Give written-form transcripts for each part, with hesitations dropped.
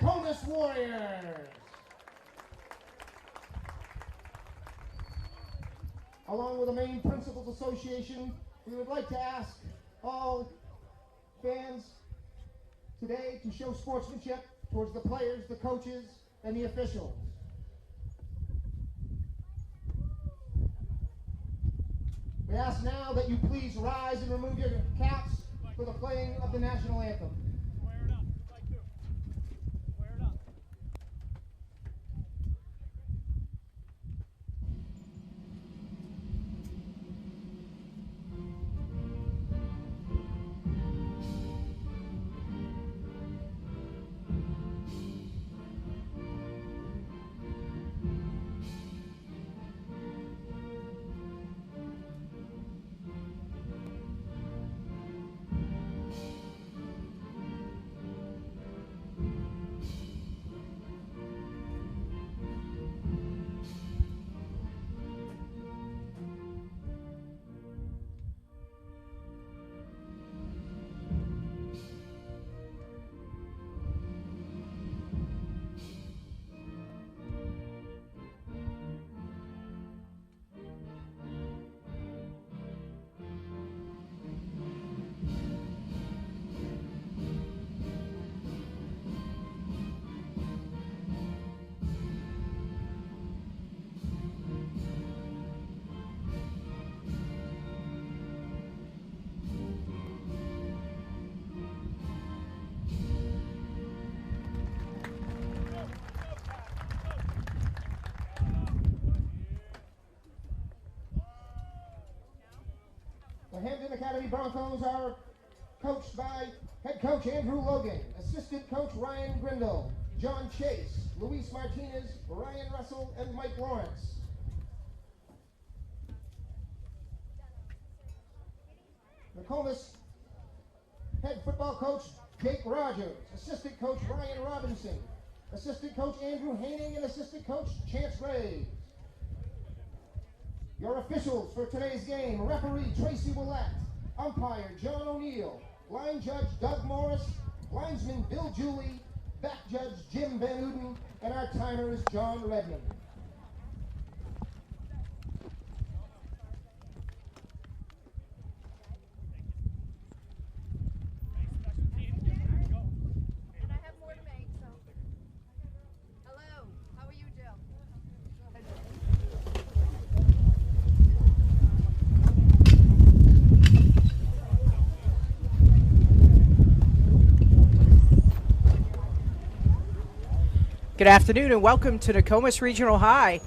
Nokomis Warriors. Along with the Maine Principals Association, we would like to ask all fans today to show sportsmanship towards the players, the coaches, and the officials. We ask now that you please rise and remove your caps for the playing of the national anthem. The Hampden Academy Broncos are coached by head coach Andrew Logan, assistant coach Ryan Grindle, John Chase, Luis Martinez, Ryan Russell, and Mike Lawrence. Nokomis head football coach Jake Rogers, assistant coach Ryan Robinson, assistant coach Andrew Haining, and assistant coach Chance Graves. Your officials for today's game: referee Tracy Willett, umpire John O'Neill, line judge Doug Morris, linesman Bill Julie, back judge Jim Van Uden, and our timer is John Redmond. Good afternoon and welcome to Nokomis Regional High.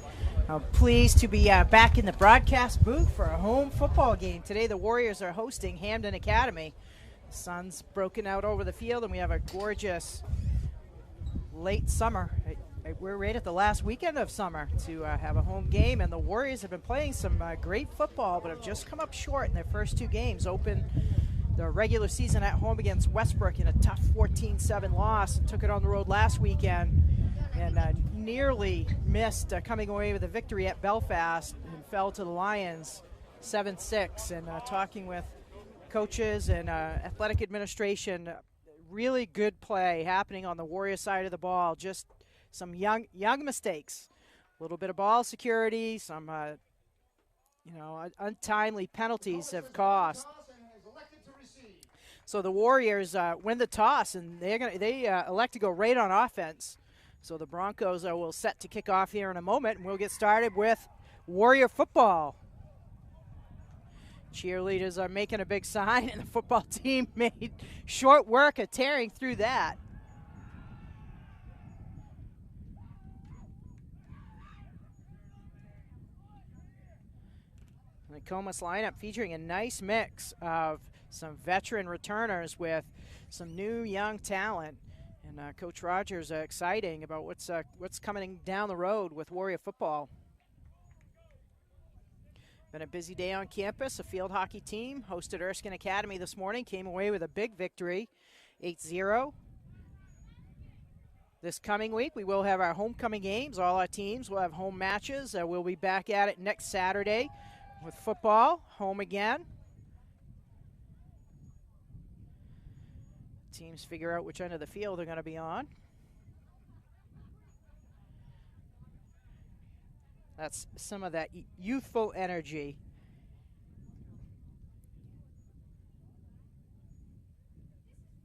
I'm pleased to be back in the broadcast booth for a home football game. Today the Warriors are hosting Hampden Academy. The sun's broken out over the field and we have a gorgeous late summer. We're right at the last weekend of summer to have a home game, and the Warriors have been playing some great football but have just come up short in their first two games. Opened the regular season at home against Westbrook in a tough 14-7 loss, and took it on the road last weekend and nearly missed coming away with a victory at Belfast and fell to the Lions 7-6. And talking with coaches and athletic administration, really good play happening on the Warrior side of the ball. Just some young mistakes, a little bit of ball security, some untimely penalties have cost. So the Warriors win the toss, and they elect to go right on offense. So the Broncos will set to kick off here in a moment, and we'll get started with Warrior football. Cheerleaders are making a big sign, and the football team made short work of tearing through that. The Nokomis lineup featuring a nice mix of some veteran returners with some new young talent. And Coach Rogers exciting about what's coming down the road with Warrior football. Been a busy day on campus. A field hockey team hosted Erskine Academy this morning, came away with a big victory, 8-0. This coming week, we will have our homecoming games. All our teams will have home matches. We'll be back at it next Saturday with football, home again. Teams figure out which end of the field they're going to be on. That's some of that youthful energy.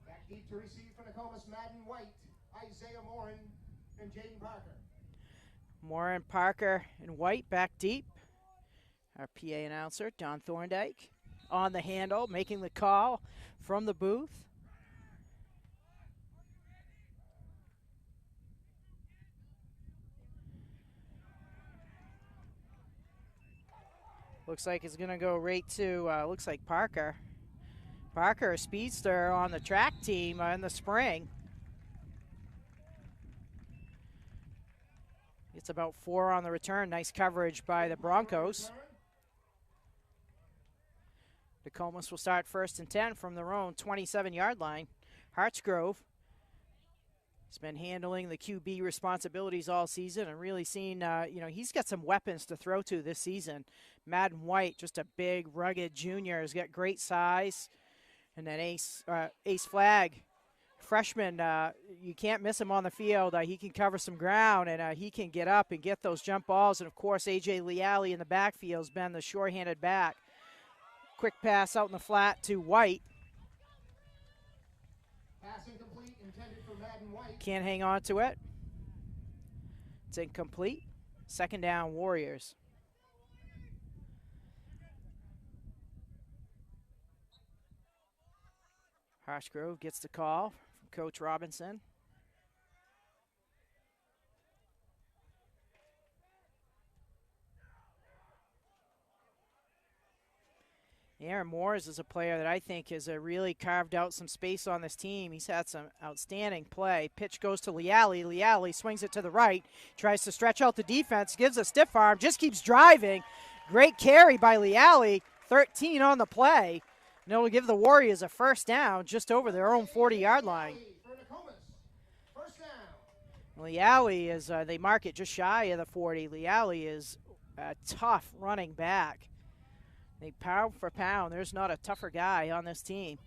Back deep to receive for Nokomis, Madden White, Isaiah Morin, and Jaden Parker. Morin, Parker, and White back deep. Our PA announcer, Don Thorndike, on the handle, making the call from the booth. Looks like it's going to go right to, looks like Parker. Parker, a speedster on the track team in the spring. It's about 4 on the return. Nice coverage by the Broncos. Nokomis will start 1st and 10 from their own 27-yard line. Hartsgrove has been handling the QB responsibilities all season and really seen, he's got some weapons to throw to this season. Madden White, just a big, rugged junior, has got great size. And then Ace Flag, freshman, you can't miss him on the field. He can cover some ground, and he can get up and get those jump balls. And, of course, A.J. Leali in the backfield has been the short-handed back. Quick pass out in the flat to White. Pass incomplete, intended for Madden White. Can't hang on to it. It's incomplete. 2nd down, Warriors. Hartsgrove gets the call from Coach Robinson. Aaron Moores is a player that I think has really carved out some space on this team. He's had some outstanding play. Pitch goes to Leali. Leali swings it to the right, tries to stretch out the defense, gives a stiff arm, just keeps driving. Great carry by Leali, 13 on the play. And it'll give the Warriors a 1st down just over their own 40-yard line. Leali is, they mark it just shy of the 40. Leali is a tough running back. They pound for pound, there's not a tougher guy on this team.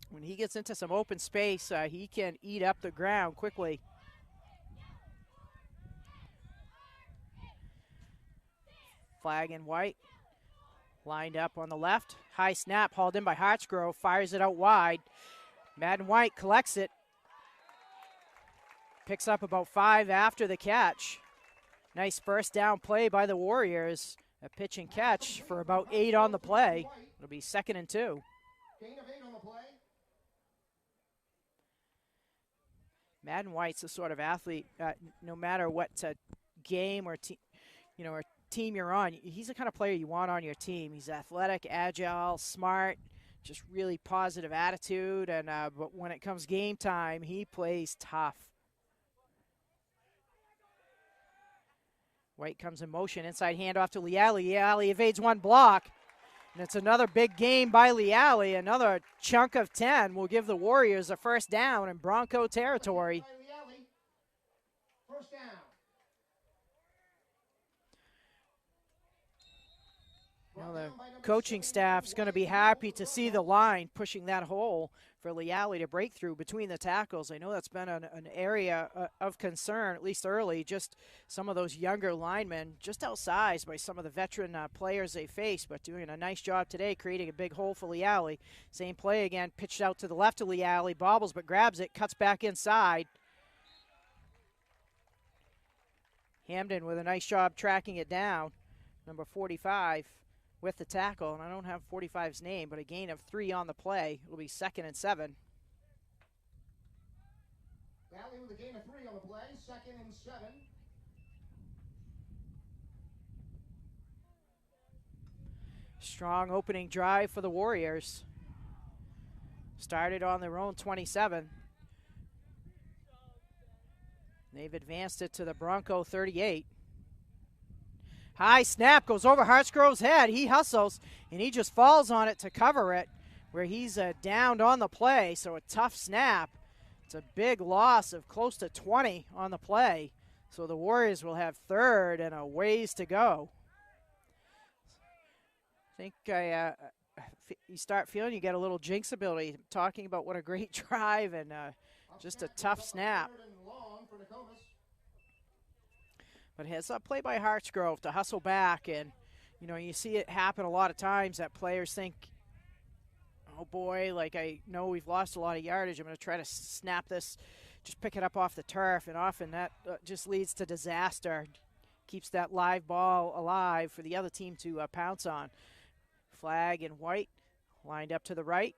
When he gets into some open space, he can eat up the ground quickly. Flag and White lined up on the left. High snap, hauled in by Hartsgrove, fires it out wide. Madden White collects it. Picks up about 5 after the catch. Nice 1st down play by the Warriors. A pitch and catch for about 8 on the play. It'll be 2nd and 2. Gain of 8 on the play. Madden White's the sort of athlete, no matter what game or team you're on, he's the kind of player you want on your team. He's athletic, agile, smart, just really positive attitude. And but when it comes game time, he plays tough. White comes in motion, inside handoff to Leali. Leali evades 1 block. And it's another big game by Leali. Another chunk of 10 will give the Warriors a 1st down in Bronco territory. 1st down. Now the coaching staff's going to be happy to see the line pushing that hole for Leali to break through between the tackles. I know that's been an area of concern, at least early. Just some of those younger linemen just outsized by some of the veteran players they face, but doing a nice job today creating a big hole for Leali. Same play again, pitched out to the left of Leali, bobbles but grabs it, cuts back inside. Hampden with a nice job tracking it down. Number 45 with the tackle, and I don't have 45's name, but a gain of 3 on the play. It'll be 2nd and 7. Valley with a gain of 3 on the play, 2nd and 7. Strong opening drive for the Warriors. Started on their own 27. They've advanced it to the Bronco 38. High snap goes over Hartsgrove's head. He hustles, and he just falls on it to cover it, where he's downed on the play. So a tough snap. It's a big loss of close to 20 on the play. So the Warriors will have 3rd and a ways to go. I think you start feeling you get a little jinx ability, talking about what a great drive and just a tough snap. But his play by Hartsgrove to hustle back, and you see it happen a lot of times that players think, oh boy, like I know we've lost a lot of yardage. I'm going to try to snap this, just pick it up off the turf, and often that just leads to disaster. Keeps that live ball alive for the other team to pounce on. Flag in white, lined up to the right.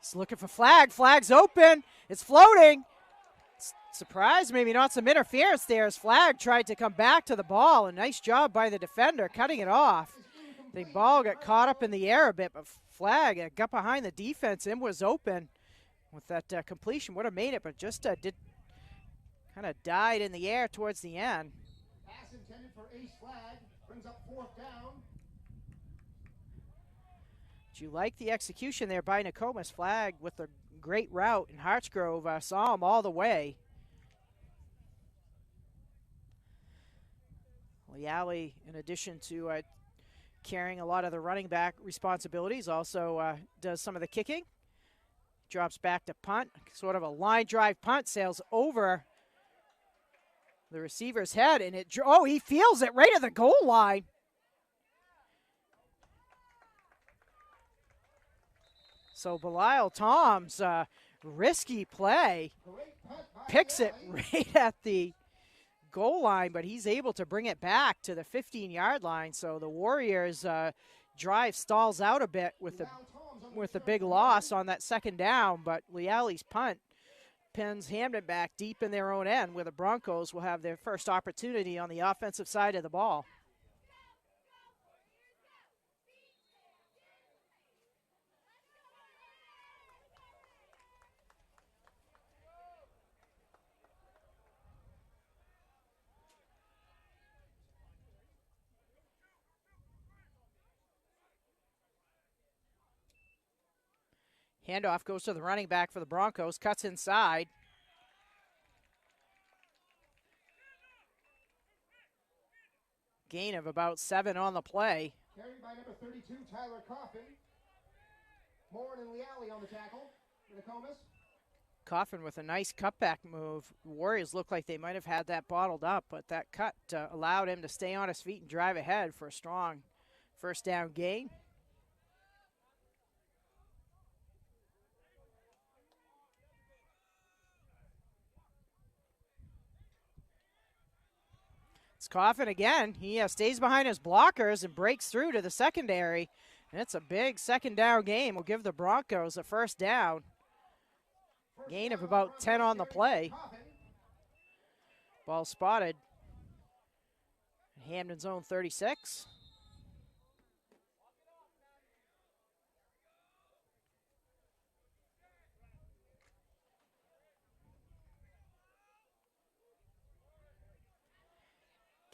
He's looking for flag. Flag's open. It's floating. Surprise, maybe not some interference there as Flag tried to come back to the ball. A nice job by the defender cutting it off. The ball got caught up in the air a bit, but Flag got behind the defense and was open with that completion. Would have made it, but just did kind of died in the air towards the end. Pass intended for Ace Flag. Brings up 4th down. Did you like the execution there by Nokomis? Flag with a great route, and Hartsgrove saw him all the way. Leali, in addition to carrying a lot of the running back responsibilities, also does some of the kicking. Drops back to punt, sort of a line drive punt, sails over the receiver's head, and he feels it right at the goal line. So Belial Tom's risky play picks it right at the goal line, but he's able to bring it back to the 15-yard line. So the Warriors' drive stalls out a bit with the big loss on that 2nd down, but Leali's punt pins Hampden back deep in their own end, where the Broncos will have their first opportunity on the offensive side of the ball. Handoff goes to the running back for the Broncos, cuts inside. Gain of about 7 on the play. Carried by number 32, Tyler Coffin. Morin and Leali on the tackle for Nokomis. Coffin with a nice cutback move. Warriors look like they might have had that bottled up, but that cut allowed him to stay on his feet and drive ahead for a strong 1st down gain. It's Coffin again. He stays behind his blockers and breaks through to the secondary. And it's a big 2nd down game. Will give the Broncos a 1st down. Gain of about 10 on the play. Ball spotted. Hampden's own 36.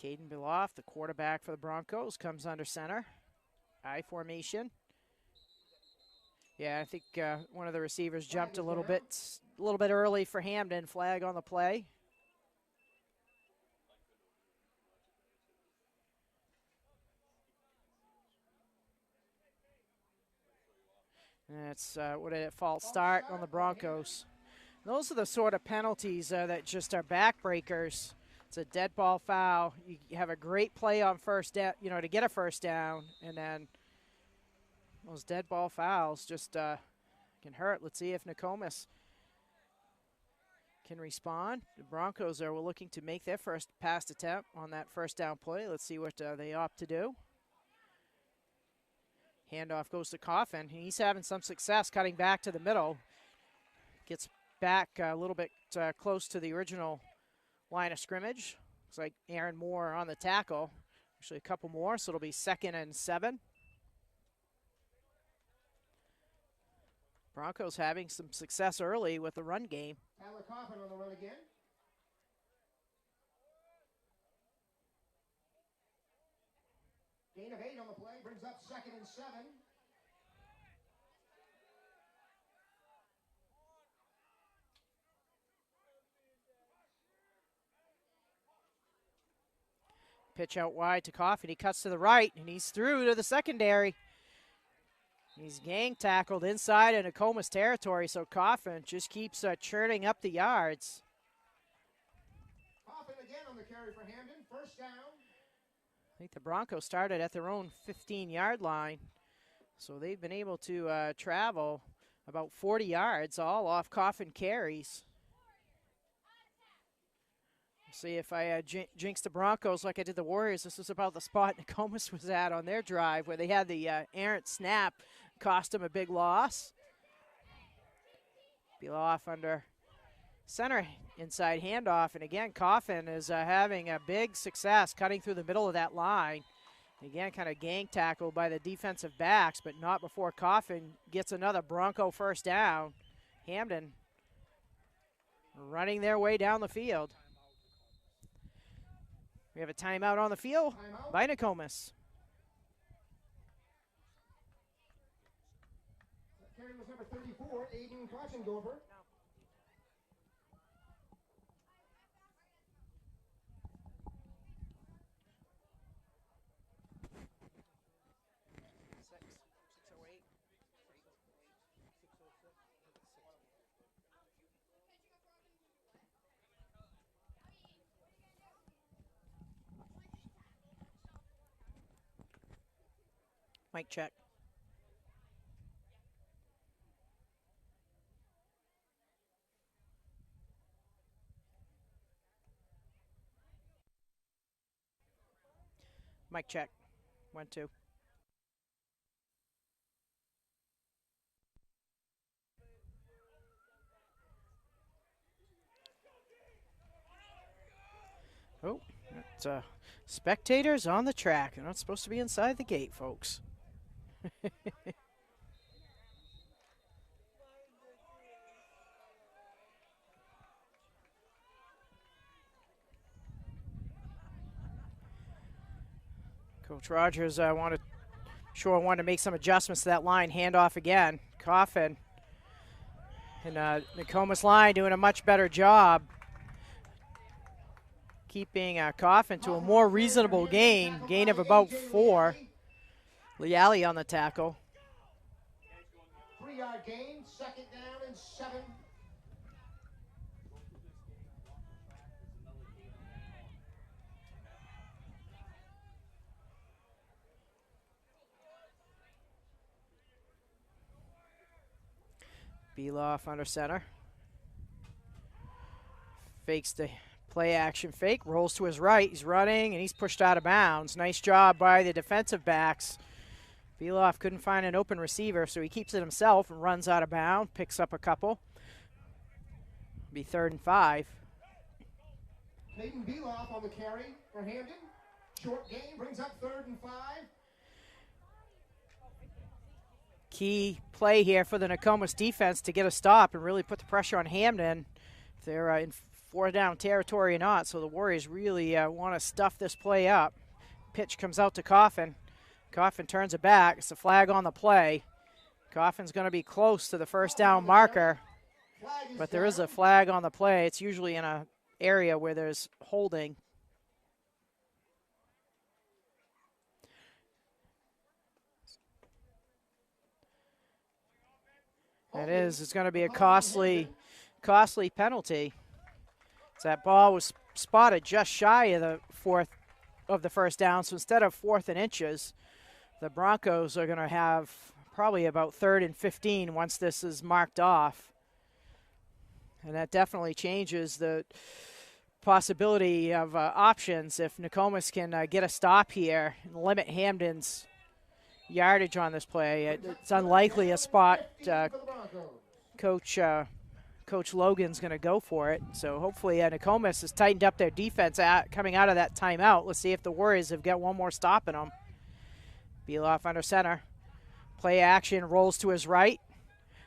Caden Biloff, the quarterback for the Broncos, comes under center. I formation. Yeah, I think one of the receivers jumped a little bit early for Hampden. Flag on the play. And it's what a false start on the Broncos. Those are the sort of penalties that just are backbreakers. It's a dead ball foul. You have a great play on 1st down, to get a 1st down, and then those dead ball fouls just can hurt. Let's see if Nokomis can respond. The Broncos are looking to make their first pass attempt on that 1st down play. Let's see what they opt to do. Handoff goes to Coffin. He's having some success cutting back to the middle. Gets back a little bit close to the original line of scrimmage. Looks like Aaron Moore on the tackle. Actually a couple more, so it'll be 2nd and 7. Broncos having some success early with the run game. Tyler Coffin on the run again. Gain of 8 on the play, brings up 2nd and 7. Pitch out wide to Coffin. He cuts to the right, and he's through to the secondary. He's gang tackled inside in Nokomis territory, so Coffin just keeps churning up the yards. Coffin carry for Hampden. First down. I think the Broncos started at their own 15-yard line, so they've been able to travel about 40 yards, all off Coffin carries. See if I jinx the Broncos like I did the Warriors. This is about the spot Nokomis was at on their drive where they had the errant snap, cost them a big loss. Be off under center, inside handoff, and again, Coffin is having a big success cutting through the middle of that line. Again, kind of gang tackled by the defensive backs, but not before Coffin gets another Bronco first down. Hampden running their way down the field. We have a timeout on the field by Nokomis. Carry was number 34, Aiden Kochendorfer. Mic check. Mic check. 1, 2. Oh, it's spectators on the track. They're not supposed to be inside the gate, folks. Coach Rogers wanted to make some adjustments to that line. Handoff again. Coffin and Nokomis line doing a much better job keeping Coffin to a more reasonable gain of about 4. Leali on the tackle. 3-yard gain, second down and 7. Beloff under center. Fakes the play action fake, rolls to his right. He's running and he's pushed out of bounds. Nice job by the defensive backs. Beloff couldn't find an open receiver, so he keeps it himself and runs out of bounds, picks up a couple. Be 3rd and 5. Hayden Beloff on the carry for Hampden. Short gain brings up 3rd and 5. Key play here for the Nokomis defense to get a stop and really put the pressure on Hampden if they're in 4th down territory or not. So the Warriors really want to stuff this play up. Pitch comes out to Coffin. Coffin turns it back. It's a flag on the play. Coffin's going to be close to the first down marker, but there is a flag on the play. It's usually in an area where there's holding. It's going to be a costly penalty. So that ball was spotted just shy of the 4th of the first down. So instead of 4th and inches, the Broncos are going to have probably about 3rd and 15 once this is marked off. And that definitely changes the possibility of options if Nokomis can get a stop here and limit Hampden's yardage on this play. It's unlikely a spot Coach Logan's going to go for it. So hopefully Nokomis has tightened up their defense coming out of that timeout. Let's see if the Warriors have got one more stop in them. Beloff under center. Play action, rolls to his right.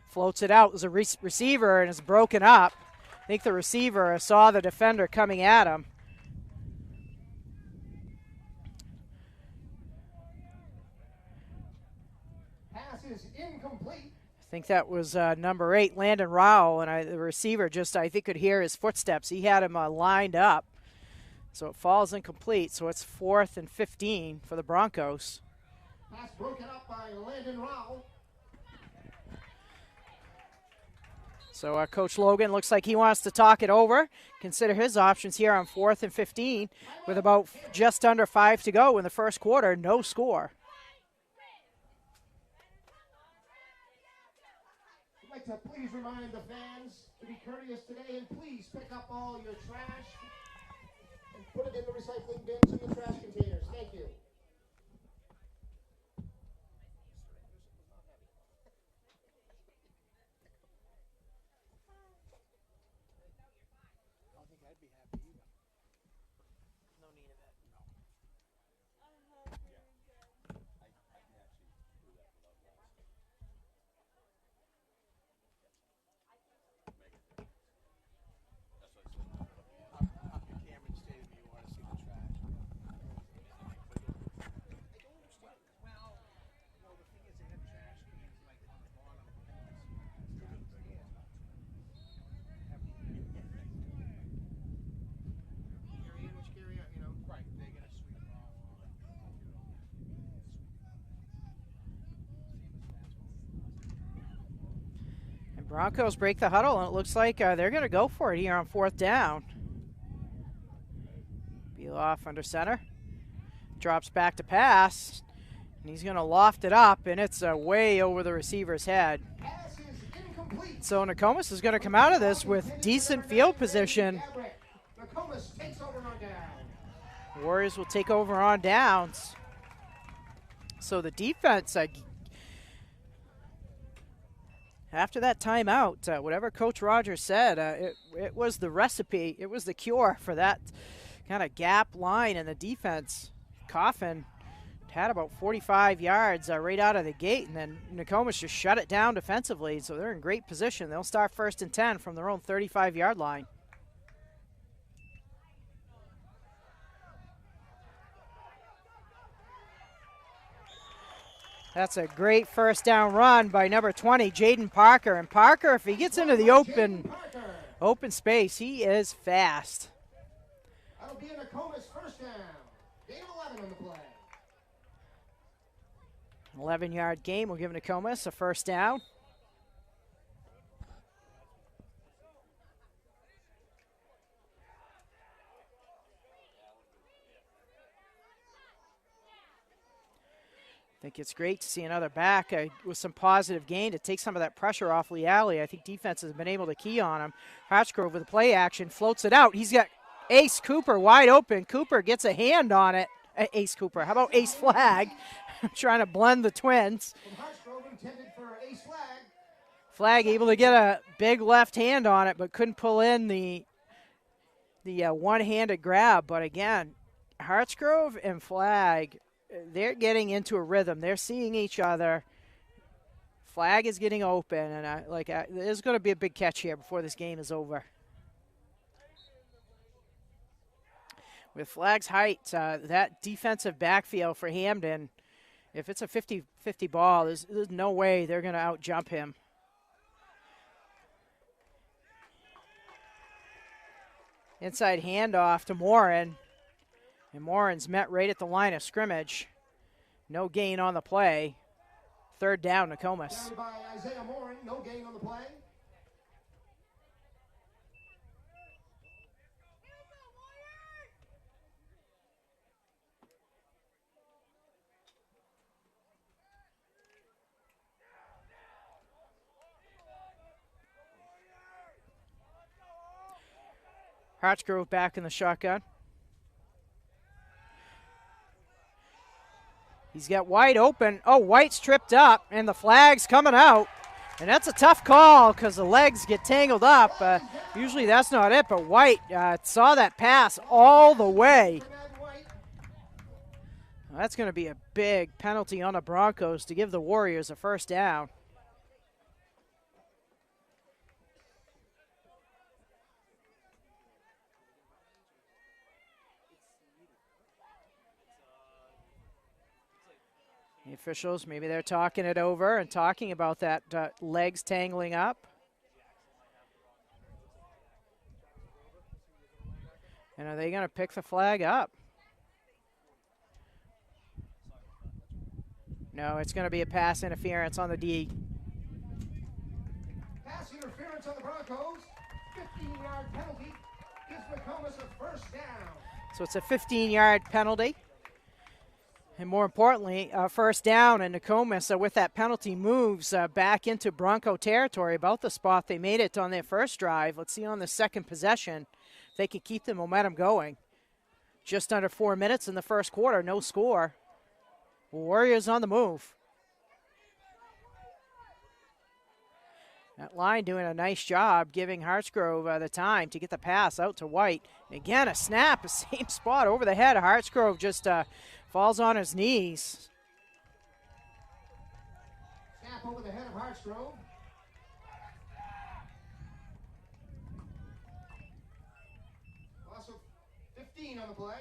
Floats it out. There's a receiver and it's broken up. I think the receiver saw the defender coming at him. Pass is incomplete. I think that was number 8, Landon Rowell, and the receiver just, I think, could hear his footsteps. He had him lined up, so it falls incomplete. So it's 4th and 15 for the Broncos. Pass broken up by Landon Rowell. So Coach Logan looks like he wants to talk it over, consider his options here on 4th and 15 with about just under 5 to go in the first quarter, no score. I'd like to please remind the fans to be courteous today and please pick up all your trash and put it in the recycling bins and the trash containers. Thank you. Broncos break the huddle, and it looks like they're going to go for it here on 4th down. Bealoff under center. Drops back to pass, and he's going to loft it up, and it's way over the receiver's head. So Nokomis is going to come out of this with decent field position. Warriors will take over on downs. So the defense, after that timeout, whatever Coach Rogers said, it was the recipe, it was the cure for that kind of gap line in the defense. Coffin had about 45 yards right out of the gate, and then Nokomis just shut it down defensively, so they're in great position. They'll start 1st and 10 from their own 35-yard line. That's a great first down run by number 20, Jaden Parker. And Parker, if he gets into the open space, he is fast. That'll be a Nokomis first down. Gain 11 on the play. 11-yard gain will give Nokomis a first down. I think it's great to see another back with some positive gain to take some of that pressure off Lee Alley. I think defense has been able to key on him. Hartsgrove with the play action, floats it out. He's got Ace Cooper wide open. Cooper gets a hand on it. Ace Cooper. How about Ace Flag? Trying to blend the twins. Flag able to get a big left hand on it, but couldn't pull in the one-handed grab. But again, Hartsgrove and Flag, they're getting into a rhythm. They're seeing each other. Flag is getting open, and there's going to be a big catch here before this game is over. With Flag's height, that defensive backfield for Hampden, if it's a 50-50 ball, there's no way they're going to out-jump him. Inside handoff to Morin. And Morin's met right at the line of scrimmage. No gain on the play. 3rd down, Nokomis. Down by Isaiah Morin, no gain on the play. Hartsgrove back in the shotgun. He's got White open. Oh, White's tripped up, and the flag's coming out. And that's a tough call because the legs get tangled up. Usually that's not it, but White saw that pass all the way. That's going to be a big penalty on the Broncos to give the Warriors a first down. The officials, maybe they're talking it over and talking about that legs tangling up. And are they going to pick the flag up? No, it's going to be a pass interference on the D. Pass interference interference on the Broncos. 15-yard penalty gives Nokomis a first down. So it's a 15-yard penalty. And more importantly, first down, and Nokomis with that penalty moves back into Bronco territory, about the spot they made it on their first drive. Let's see on the second possession if they can keep the momentum going. Just under 4 minutes in the first quarter, no score. Warriors on the move. That line doing a nice job giving Hartsgrove the time to get the pass out to White. Again, a snap, same spot over the head. Hartsgrove just falls on his knees. Snap over the head of Hartsgrove. Loss of 15 on the play.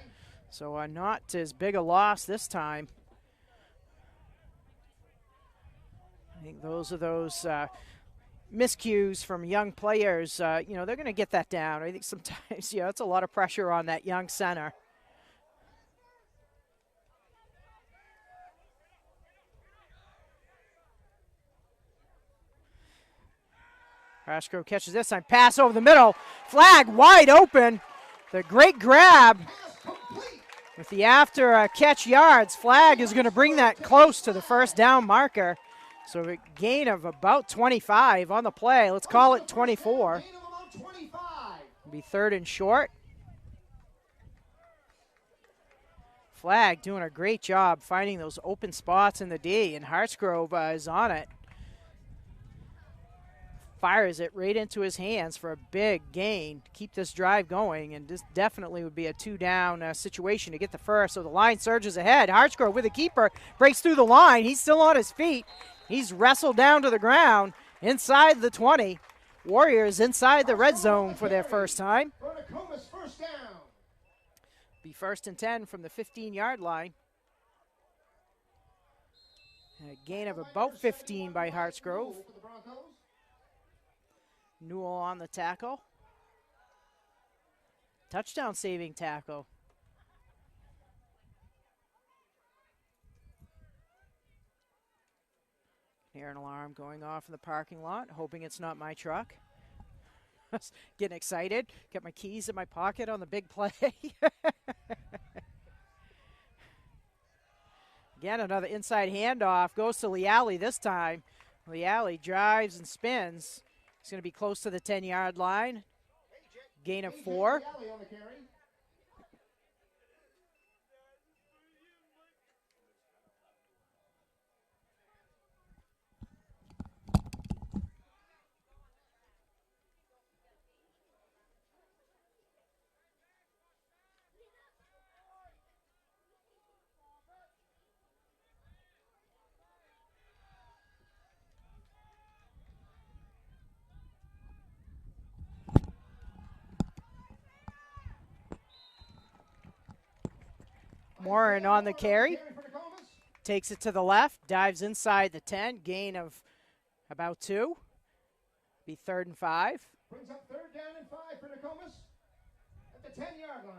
So not as big a loss this time. I think those are those miscues from young players. They're going to get that down. I think sometimes, it's a lot of pressure on that young center. Hartsgrove catches this time. Pass over the middle. Flag wide open. The great grab with the after catch yards. Flag is going to bring that close to the first down marker. So a gain of about 25 on the play. Let's call it 24. It'll be third and short. Flag doing a great job finding those open spots in the D, and Hartsgrove is on it. Fires it right into his hands for a big gain to keep this drive going, and this definitely would be a two-down situation to get the first. So the line surges ahead. Hartsgrove with a keeper, breaks through the line. He's still on his feet. He's wrestled down to the ground inside the 20. Warriors inside the red zone for their first time. Be first and 10 from the 15-yard line. And a gain of about 15 by Hartsgrove. Newell on the tackle. Touchdown saving tackle. Hear an alarm going off in the parking lot, hoping it's not my truck. Getting excited. Got my keys in my pocket on the big play. Again, another inside handoff. Goes to Leali this time. Leali drives and spins. He's going to be close to the 10-yard line. Gain of 4. 'Moran on the carry. Takes it to the left, dives inside the 10, gain of about 2. Be third and 5. Brings up third down and 5 for Nokomis at the 10-yard line.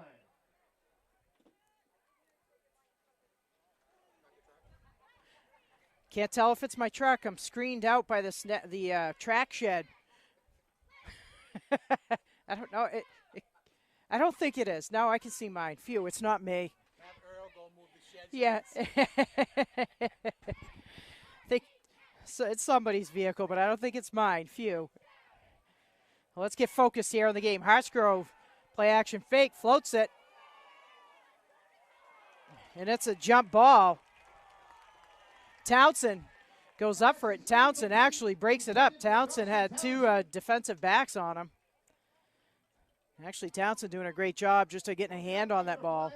Can't tell if it's my truck. I'm screened out by the track shed. I don't know. I don't think it is. No, I can see mine. Phew, it's not me. Yeah. Think so it's somebody's vehicle, but I don't think it's mine. Phew. Well, let's get focused here on the game. Hartsgrove, play action fake, floats it. And it's a jump ball. Townsend goes up for it. Townsend actually breaks it up. Townsend had 2 defensive backs on him. Actually, Townsend doing a great job just getting a hand on that ball.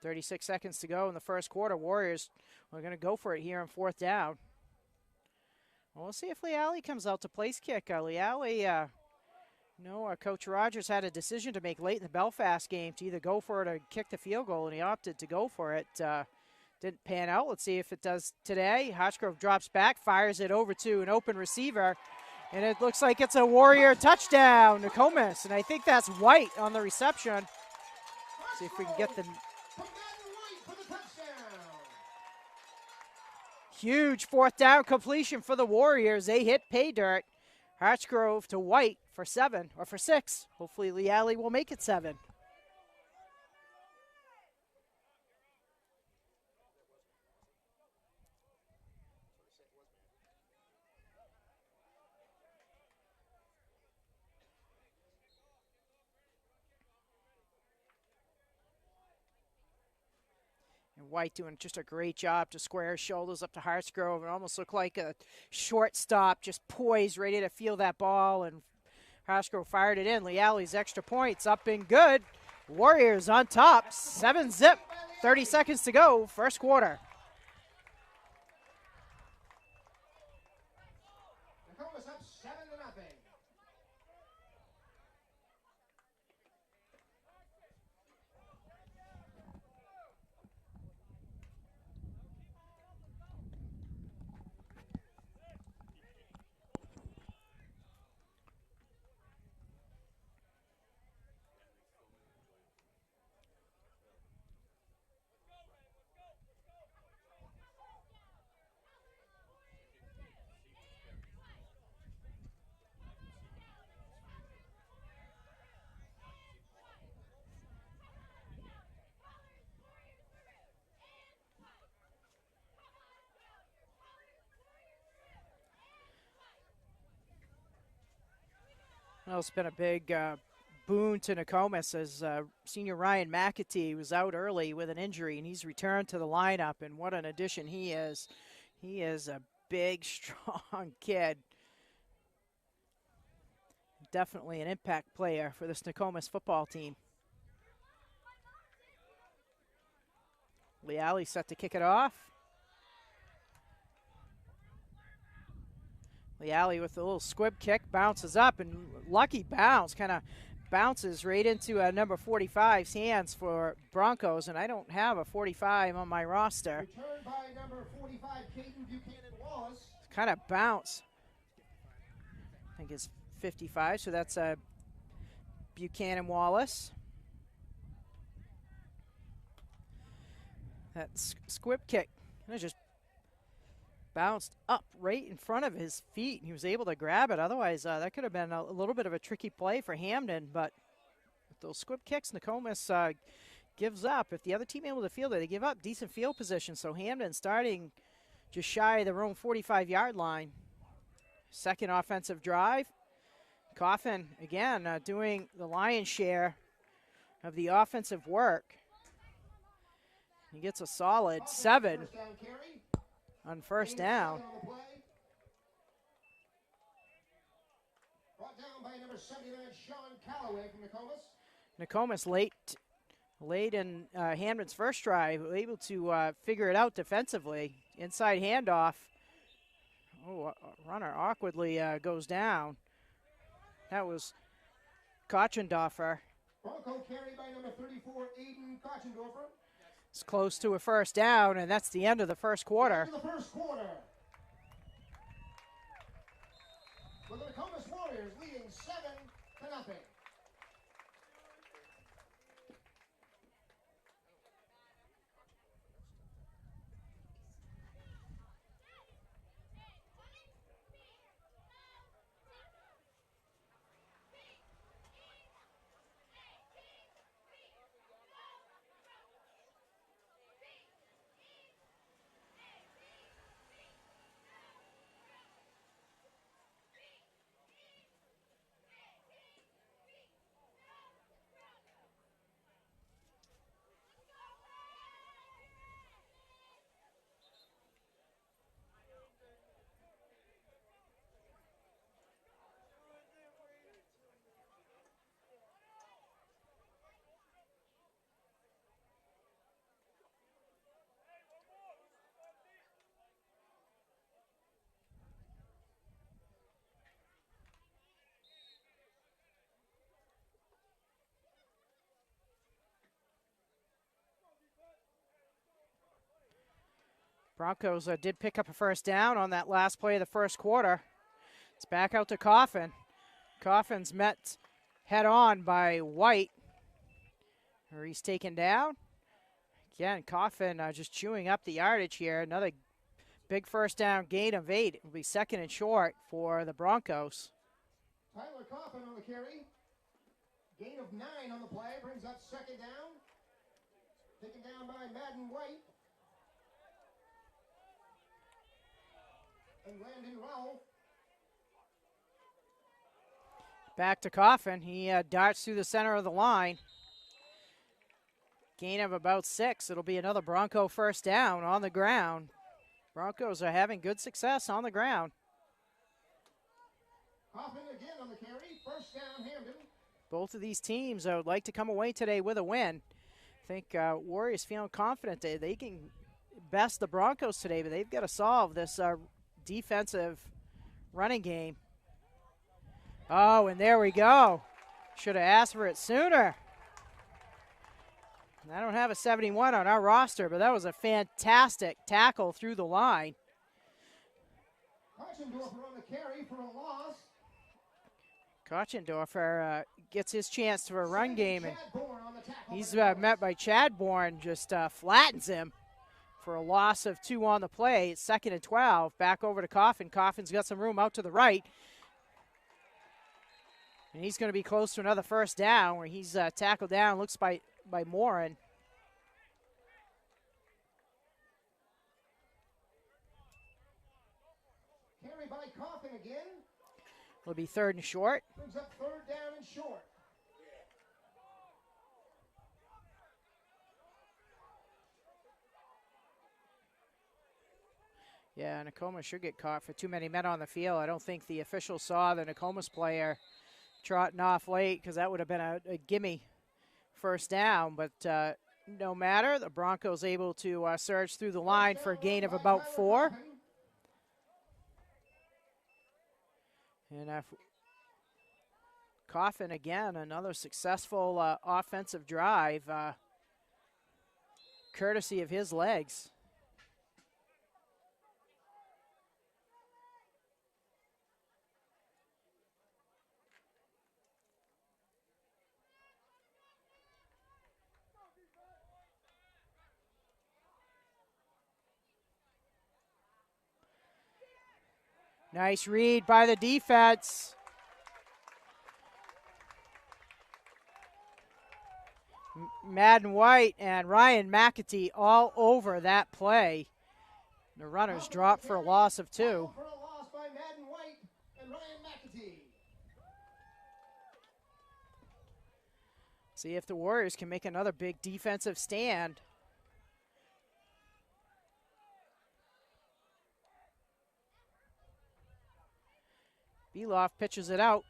36 seconds to go in the first quarter. Warriors are going to go for it here on fourth down. Well, we'll see if Leali comes out to place kick. Leali, Coach Rogers had a decision to make late in the Belfast game to either go for it or kick the field goal, and he opted to go for it. Didn't pan out. Let's see if it does today. Hartsgrove drops back, fires it over to an open receiver, And it looks like it's a Warrior touchdown, Nokomis. And I think that's White on the reception. See if we can get the huge fourth down completion for the Warriors. They hit pay dirt. Hartsgrove to White for 7 or for 6. Hopefully Lealy will make it 7. And White doing just a great job to square his shoulders up to Hartsgrove. It almost looked like a shortstop, just poised, ready to field that ball. And Hartsgrove fired it in. Lealy's extra points up and good. Warriors on top, 7-zip. 30 seconds to go, first quarter. Nokomis up 7-0. Well, it's been a big boon to Nokomis as senior Ryan McAtee was out early with an injury, and he's returned to the lineup, and what an addition he is. He is a big, strong kid. Definitely an impact player for this Nokomis football team. Lealy set to kick it off. Lealy with a little squib kick, bounces up, and lucky bounce, kind of bounces right into number 45's hands for Broncos, and I don't have a 45 on my roster. Returned by number 45, Caden Buchanan Wallace. Kind of bounce. I think it's 55, so that's Buchanan Wallace. That squib kick, and it just bounced up right in front of his feet. He was able to grab it. Otherwise, that could have been a little bit of a tricky play for Hampden. But with those squib kicks, Nokomis gives up. If the other team able to field it, they give up decent field position. So Hampden starting just shy of their own 45-yard line. Second offensive drive. Coffin, again, doing the lion's share of the offensive work. He gets a solid 7 on first down. Brought down by number 79, Sean Calloway from Nokomis. Nokomis late in Hampden's first drive, able to figure it out defensively. Inside handoff. Oh, a runner awkwardly goes down. That was Kochendorfer. Bronco carry by number 34, Aiden Kochendorfer. It's close to a first down, and that's the end of the first quarter. The first quarter. With the Nokomis Warriors leading 7-0. Broncos did pick up a first down on that last play of the first quarter. It's back out to Coffin. Coffin's met head on by White, where he's taken down. Again, Coffin just chewing up the yardage here. Another big first down gain of 8. It will be 2nd and short for the Broncos. Tyler Coffin on the carry. Gain of 9 on the play. Brings up 2nd down. Taken down by Madden White. And Landon Rowell. Back to Coffin. He darts through the center of the line. Gain of about 6. It'll be another Bronco first down on the ground. Broncos are having good success on the ground. Coffin again on the carry. First down, Hampden. Both of these teams would like to come away today with a win. I think Warriors feeling confident they can best the Broncos today, but they've got to solve this defensive running game. Oh, and there we go. Should have asked for it sooner. I don't have a 71 on our roster, but that was a fantastic tackle through the line. Kochendorfer on the carry for a loss. Kochendorfer gets his chance for a run game, and he's met met by Chadbourne, just flattens him for a loss of 2 on the play. It's 2nd and 12. Back over to Coffin. Coffin's got some room out to the right. And he's going to be close to another first down where he's tackled down, looks by Morin. Carry by Coffin again. It'll be 3rd and short. Brings up 3rd down and short. Yeah, Nokomis should get caught for too many men on the field. I don't think the officials saw the Nokomis player trotting off late, because that would have been a gimme first down. But no matter, the Broncos able to surge through the line for a gain of about 4. And Coffin again, another successful offensive drive, courtesy of his legs. Nice read by the defense. Madden White and Ryan McAtee all over that play. The runners drop for a loss of 2. For a loss by Madden White and Ryan McAtee. See if the Warriors can make another big defensive stand. Beloff pitches it out.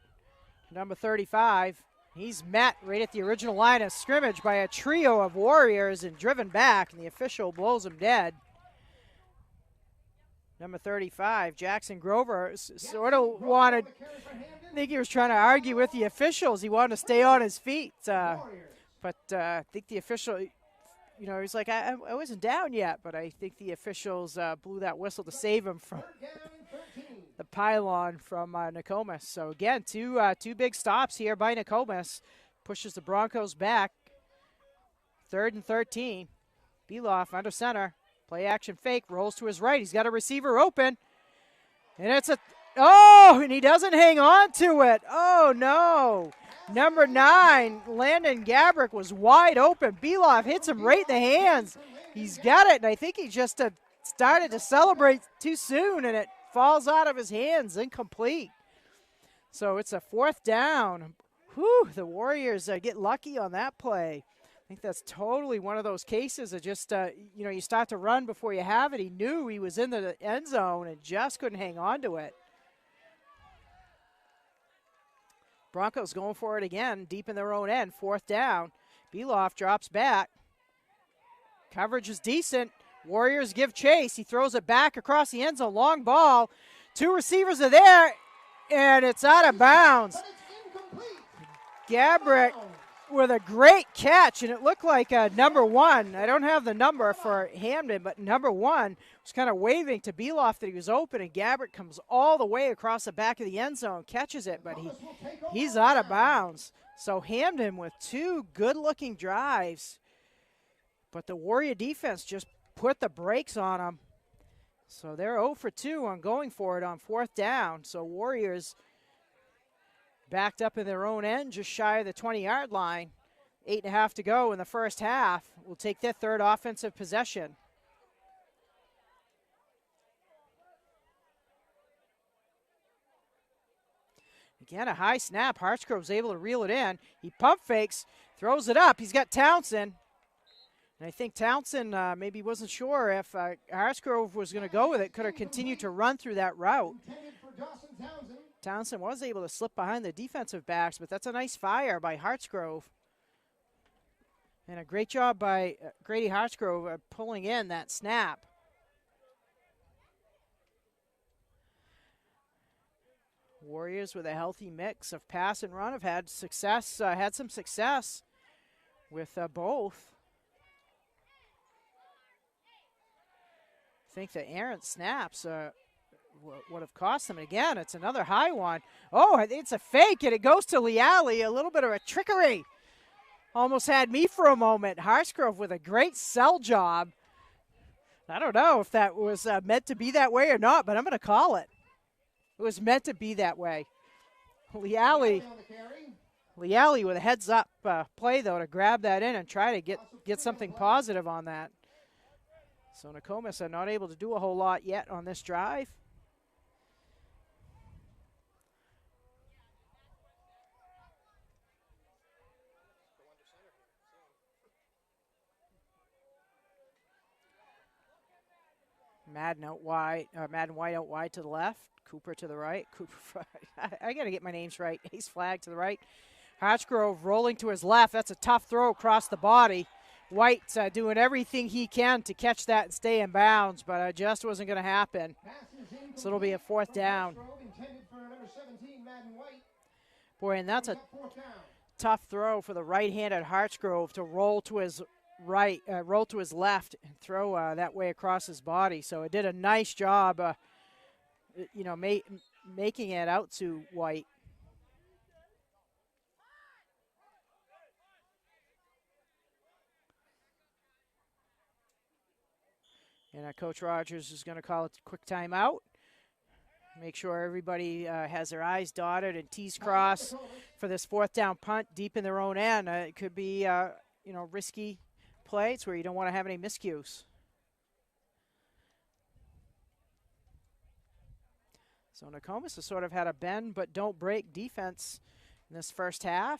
Number 35. He's met right at the original line of scrimmage by a trio of Warriors and driven back, and the official blows him dead. Number 35, Jackson Grover, sort of wanted, I think he was trying to argue with the officials. He wanted to stay on his feet. But I think the official, you know, he's like, I wasn't down yet, but I think the officials blew that whistle to save him from the pylon from Nokomis. So again, two big stops here by Nokomis. Pushes the Broncos back. 3rd and 13. Beloff under center. Play action fake. Rolls to his right. He's got a receiver open. And it's and he doesn't hang on to it. Oh, no. Number 9, Landon Gabrick, was wide open. Beloff hits him right in the hands. He's got it, and I think he just started to celebrate too soon, and it falls out of his hands, incomplete. So it's a 4th down. Whew, the Warriors get lucky on that play. I think that's totally one of those cases of just, you start to run before you have it. He knew he was in the end zone and just couldn't hang on to it. Broncos going for it again, deep in their own end, 4th down. Beloff drops back. Coverage is decent. Warriors give chase. He throws it back across the end zone. Long ball. 2 receivers are there, and it's out of bounds. Gabrick with a great catch, and it looked like number 1. I don't have the number for Hampden, but number 1 was kind of waving to Beloff that he was open, and Gabbert comes all the way across the back of the end zone, catches it, but he's out of bounds. So Hampden with 2 good-looking drives, but the Warrior defense just put the brakes on them. So they're 0 for 2 on going for it on 4th down. So Warriors backed up in their own end, just shy of the 20-yard line. 8.5 to go in the first half. Will take their 3rd offensive possession. Again, a high snap. Hartsgrove's able to reel it in. He pump fakes, throws it up. He's got Townsend. And I think Townsend maybe wasn't sure if Hartsgrove was going to go with it. Could have continued to run through that route. Townsend was able to slip behind the defensive backs, but that's a nice fire by Hartsgrove. And a great job by Grady Hartsgrove pulling in that snap. Warriors with a healthy mix of pass and run have had success, had some success with both. I think the errant snaps would have cost them. And again, it's another high one. Oh, it's a fake, and it goes to Leali. A little bit of a trickery. Almost had me for a moment. Hartsgrove with a great sell job. I don't know if that was meant to be that way or not, but I'm going to call it. It was meant to be that way. Leali with a heads-up play, though, to grab that in and try to get something positive on that. So Nokomis are not able to do a whole lot yet on this drive. Madden White out wide to the left. Cooper to the right. I got to get my names right. Ace Flag to the right. Hartsgrove rolling to his left. That's a tough throw across the body. White doing everything he can to catch that and stay in bounds, but it just wasn't going to happen. So it'll be a 4th down. Boy, and that's a tough throw for the right-handed Hartsgrove to roll to his right, roll to his left and throw that way across his body. So it did a nice job, making it out to White. And Coach Rogers is going to call it a quick timeout. Make sure everybody has their I's dotted and T's crossed for this 4th down punt deep in their own end. It could be, risky play. It's where you don't want to have any miscues. So Nokomis has sort of had a bend but don't break defense in this first half.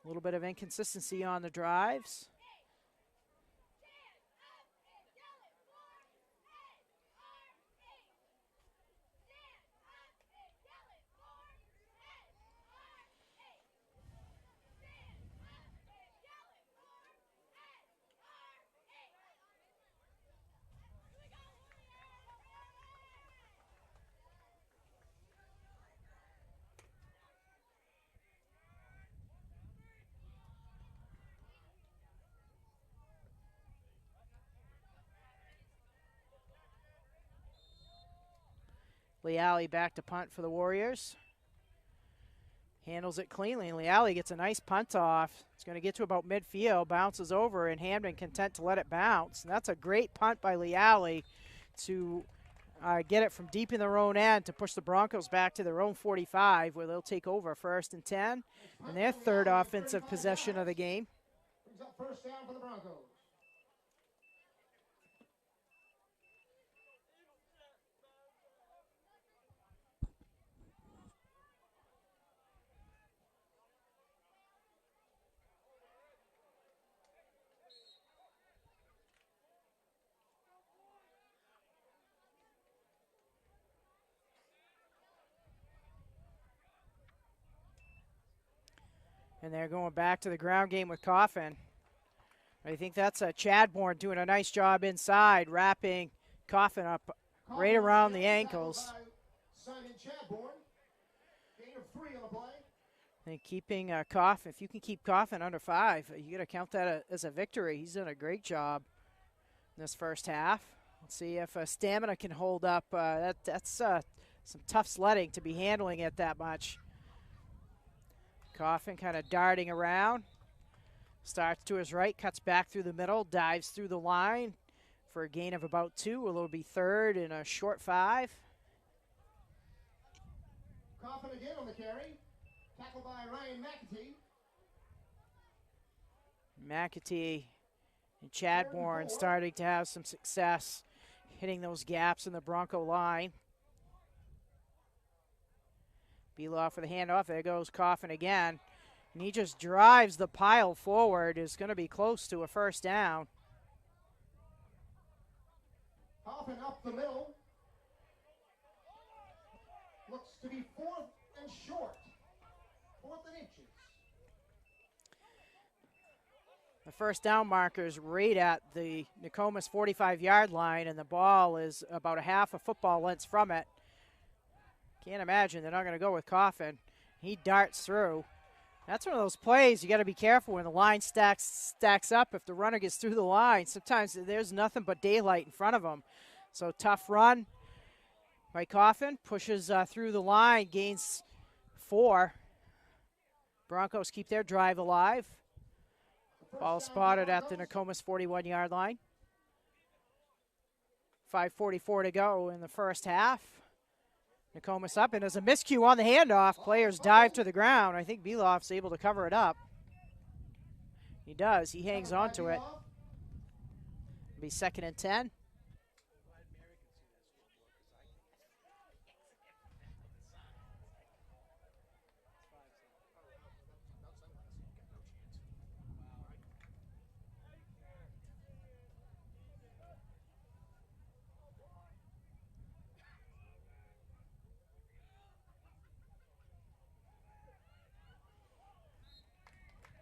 A little bit of inconsistency on the drives. Leali back to punt for the Warriors. Handles it cleanly. Leali gets a nice punt off. It's going to get to about midfield, bounces over, and Hampden content to let it bounce. And that's a great punt by Leali to get it from deep in their own end to push the Broncos back to their own 45, where they'll take over 1st and 10, and their 3rd offensive possession of the game. Brings up 1st down for the Broncos. And they're going back to the ground game with Coffin. I think that's Chadbourne doing a nice job inside, wrapping Coffin up right around the ankles. And keeping Coffin, if you can keep Coffin under 5, you got to count that as a victory. He's done a great job in this first half. Let's see if stamina can hold up. That's some tough sledding to be handling it that much. Coffin kind of darting around. Starts to his right, cuts back through the middle, dives through the line for a gain of about 2. It'll be third and a short 5. Coffin again on the carry. Tackled by Ryan McAtee. McAtee and Chadbourne starting to have some success hitting those gaps in the Bronco line. Beloff with a handoff. There goes Coffin again. And he just drives the pile forward. Is going to be close to a first down. Coffin up the middle. Looks to be 4th and short. 4th and inches. The first down marker is right at the Nokomis 45-yard line, and the ball is about a half a football length from it. Can't imagine they're not going to go with Coffin. He darts through. That's one of those plays you got to be careful when the line stacks up. If the runner gets through the line, sometimes there's nothing but daylight in front of him. So tough run by Coffin, pushes through the line, gains 4. Broncos keep their drive alive. Ball spotted at the Nokomis 41-yard line. 5:44 to go in the first half. Nokomis up, and there's a miscue on the handoff. Players dive to the ground. I think Beloff's able to cover it up. He does. He hangs on to it. It'll be 2nd and 10.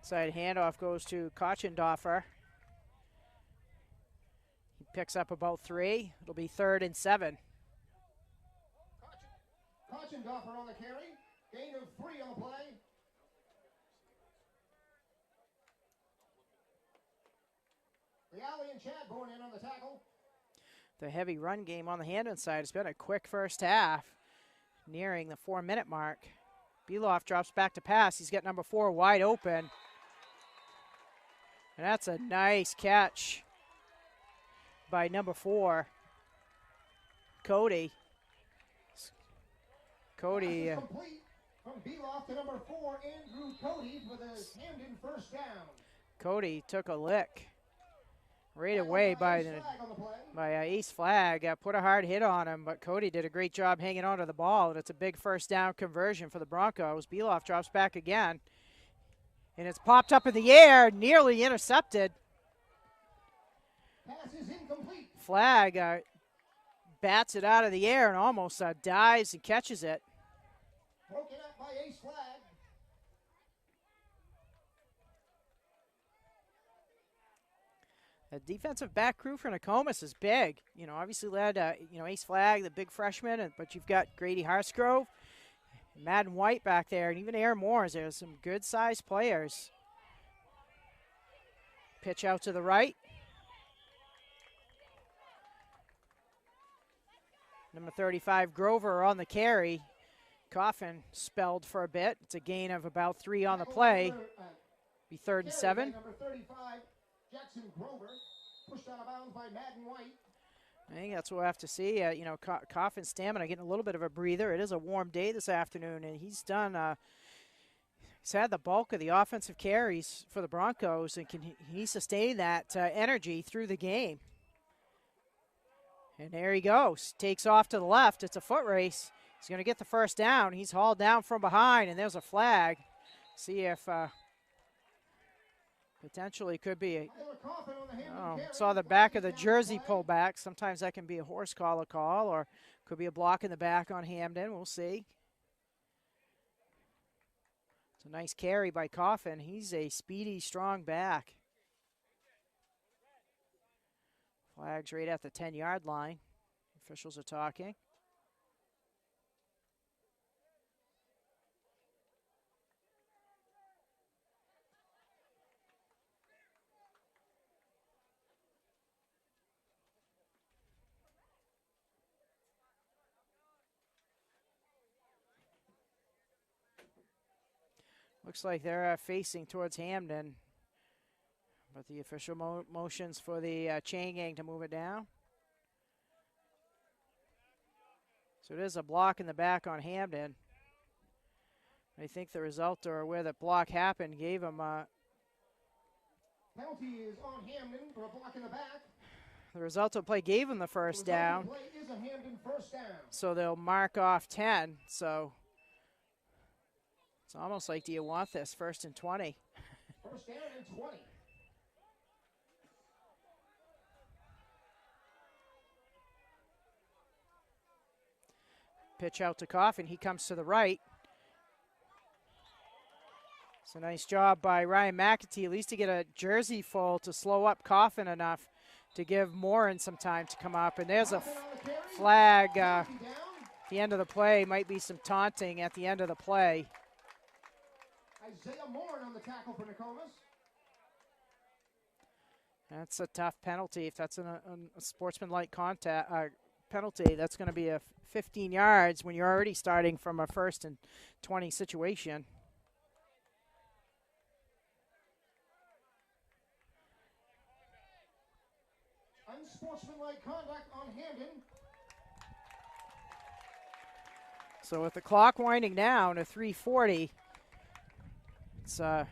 Side handoff goes to Kochendorfer. He picks up about 3. It'll be 3rd and 7. Kochendorfer on the carry. Gain of 3 on the play. Leali and Chadbourne in on the tackle. The heavy run game on the Hampden side has been a quick first half, nearing the 4-minute mark. Beloff drops back to pass. He's got number 4 wide open. And that's a nice catch by number 4, Cody. Cody. Complete from Beloff to number 4, Andrew Cody for the Hampden first down. Cody took a lick right away by Ace Flag. Put a hard hit on him, but Cody did a great job hanging on to the ball, and it's a big first down conversion for the Broncos. Beloff drops back again. And it's popped up in the air, nearly intercepted. Pass is incomplete. Flag bats it out of the air and almost dives and catches it. Broken up by Ace Flag. The defensive back crew for Nokomis is big. You know, obviously led, Ace Flag, the big freshman, but you've got Grady Harsgrove, Madden White back there, and even Aaron Moores. There's some good-sized players. Pitch out to the right. Number 35, Grover, on the carry. Coffin spelled for a bit. It's a gain of about 3 on the play. Be 3rd and 7. Number 35, Jackson Grover, pushed out of bounds by Madden White. I think that's what we'll have to see. Coffin's stamina getting a little bit of a breather. It is a warm day this afternoon, and he's had the bulk of the offensive carries for the Broncos, and can he sustain that energy through the game? And there he goes. Takes off to the left. It's a foot race. He's going to get the first down. He's hauled down from behind, and there's a flag. See if potentially could be a saw the back of the jersey pull back. Sometimes that can be a horse collar call, or could be a block in the back on Hampden. We'll see. It's a nice carry by Coffin. He's a speedy, strong back. Flags right at the 10-yard line. Officials are talking. looks like they're facing towards Hampden. But the official motions for the chain gang to move it down. So it is a block in the back on Hampden. I think the result or where the block happened gave him Penalty is on Hampden for a block in the back. the result of play gave him the first down. Play is a Hampden first down. So they'll mark off 10. So it's almost like, do you want this 1st and 20? First down and 20. Pitch out to Coffin. He comes to the right. It's a nice job by Ryan McAtee, at least to get a jersey full to slow up Coffin enough to give Morin some time to come up. And there's a flag at the end of the play. Might be some taunting at the end of the play. Isaiah Morin on the tackle for Nokomis. That's a tough penalty. If that's a sportsmanlike contact penalty, that's going to be a 15 yards when you're already starting from a 1st and 20 situation. Unsportsmanlike conduct on Hampden. So with the clock winding down to 3:40, it's not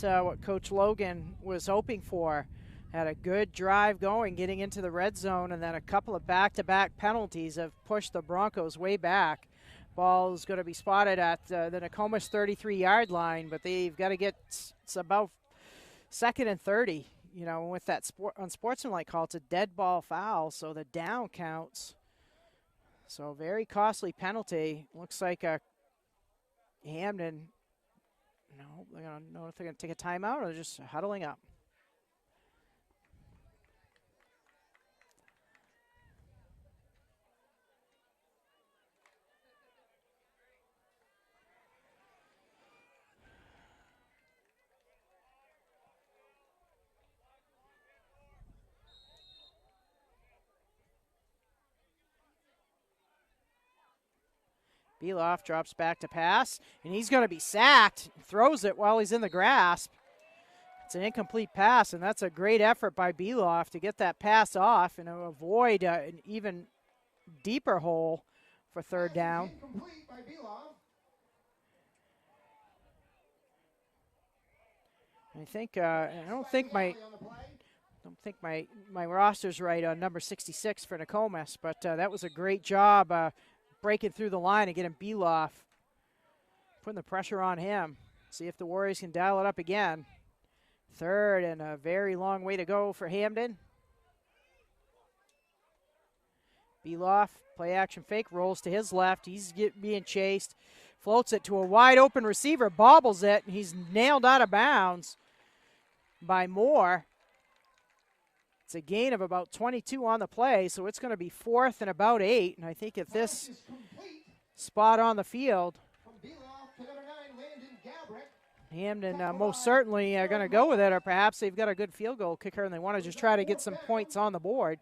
what Coach Logan was hoping for. Had a good drive going, getting into the red zone, and then a couple of back-to-back penalties have pushed the Broncos way back. Ball is going to be spotted at the Nokomis 33-yard line, but they've got to get it's about 2nd and 30. You know, with that unsportsmanlike call, it's a dead ball foul, so the down counts. So very costly penalty. Looks like Hampden, they're going to know if they're going to take a timeout or they're just huddling up. Beloff drops back to pass, and he's going to be sacked. Throws it while he's in the grasp. It's an incomplete pass, and that's a great effort by Beloff to get that pass off and avoid an even deeper hole for 3rd down. Incomplete by Beloff. I don't think my roster's right on number 66 for Nokomis, but that was a great job breaking through the line and getting Beloff, putting the pressure on him. See if the Warriors can dial it up again. 3rd and a very long way to go for Hampden. Beloff, play action fake, rolls to his left. He's being chased, floats it to a wide open receiver, bobbles it, and he's nailed out of bounds by Moore. It's a gain of about 22 on the play, so it's going to be 4th and about 8. And I think if this spot on the field, Hampden most certainly are going to go with it, or perhaps they've got a good field goal kicker and they want to just try to get some points on the board.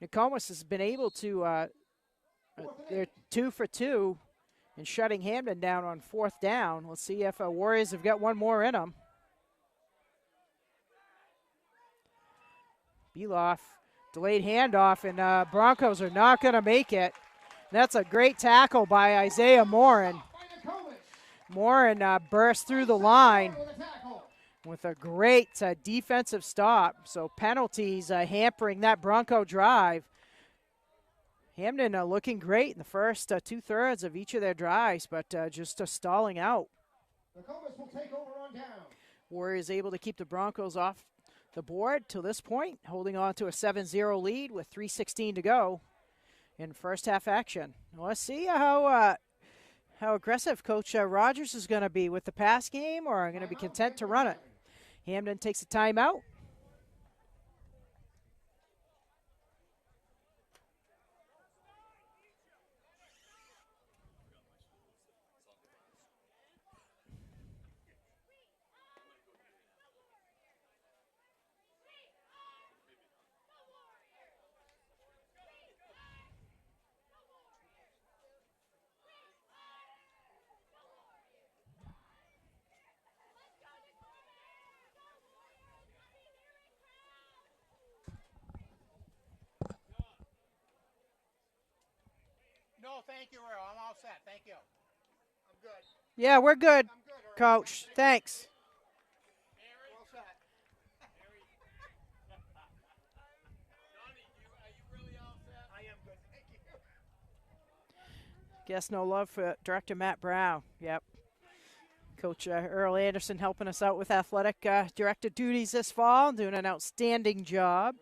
Nokomis has been able to, they're 2 for 2 in shutting Hampden down on 4th down. Let's see if Warriors have got one more in them. Beloff, delayed handoff, and Broncos are not going to make it. That's a great tackle by Isaiah Morin. Morin burst through the line with a great defensive stop. So penalties hampering that Bronco drive. Hampden looking great in the first 2/3 of each of their drives, but just stalling out. Nokomis will take over on down. Warriors able to keep the Broncos off the board till this point, holding on to a 7-0 lead with 3:16 to go in first half action. Let's see how aggressive Coach Rogers is going to be with the pass game, or going to be content to run it. Hampden takes a timeout. thank you, Earl. I'm all set. Thank you. I'm good. Yeah, we're good, I'm good, Earl. Coach. Thanks. All set. Johnny, are you really all set? I am good. Thank you. Guess no love for Director Matt Brown. Yep. Coach Earl Anderson helping us out with athletic director duties this fall, doing an outstanding job.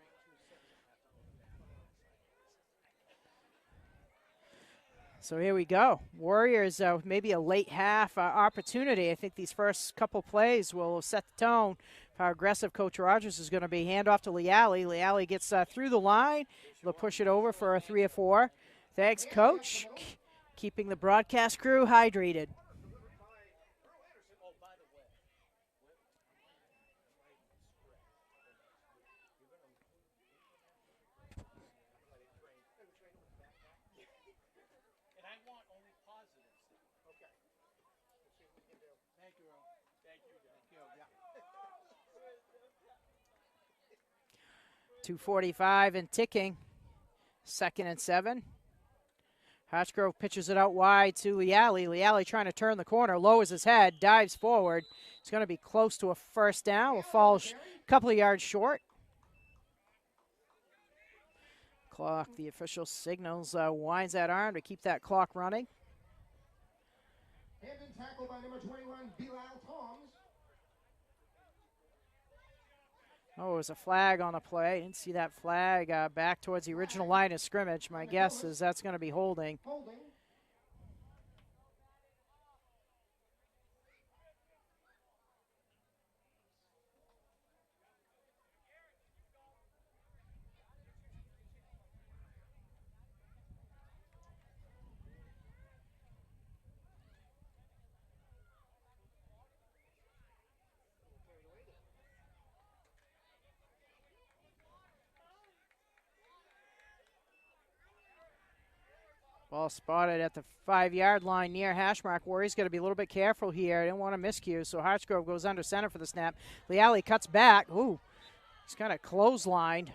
So here we go. Warriors, maybe a late half opportunity. I think these first couple plays will set the tone for how aggressive Coach Rogers is going to be. Hand off to Leali. Leali gets through the line. They'll push it over for a 3 or 4. Thanks, Coach. Keeping the broadcast crew hydrated. And I want only positive stuff. Okay. Let's see what we can do. Thank you, Earl. Thank you, John. Thank you. 2:45 and ticking. 2nd and 7. Hotchgrove pitches it out wide to Leali. Leali trying to turn the corner, lowers his head, dives forward. It's going to be close to a first down. Will fall a couple of yards short. Clock, the official signals, winds that arm to keep that clock running. Hampden tackle by number 21, Bilal Toms. Oh, it was a flag on the play. Didn't see that flag back towards the original line of scrimmage. My guess is that's going to be holding. Holding. Ball spotted at the 5-yard line near hash mark. Warriors got to be a little bit careful here. I didn't want to miscue, so Hartsgrove goes under center for the snap. Leali cuts back. Ooh, he's kind of clotheslined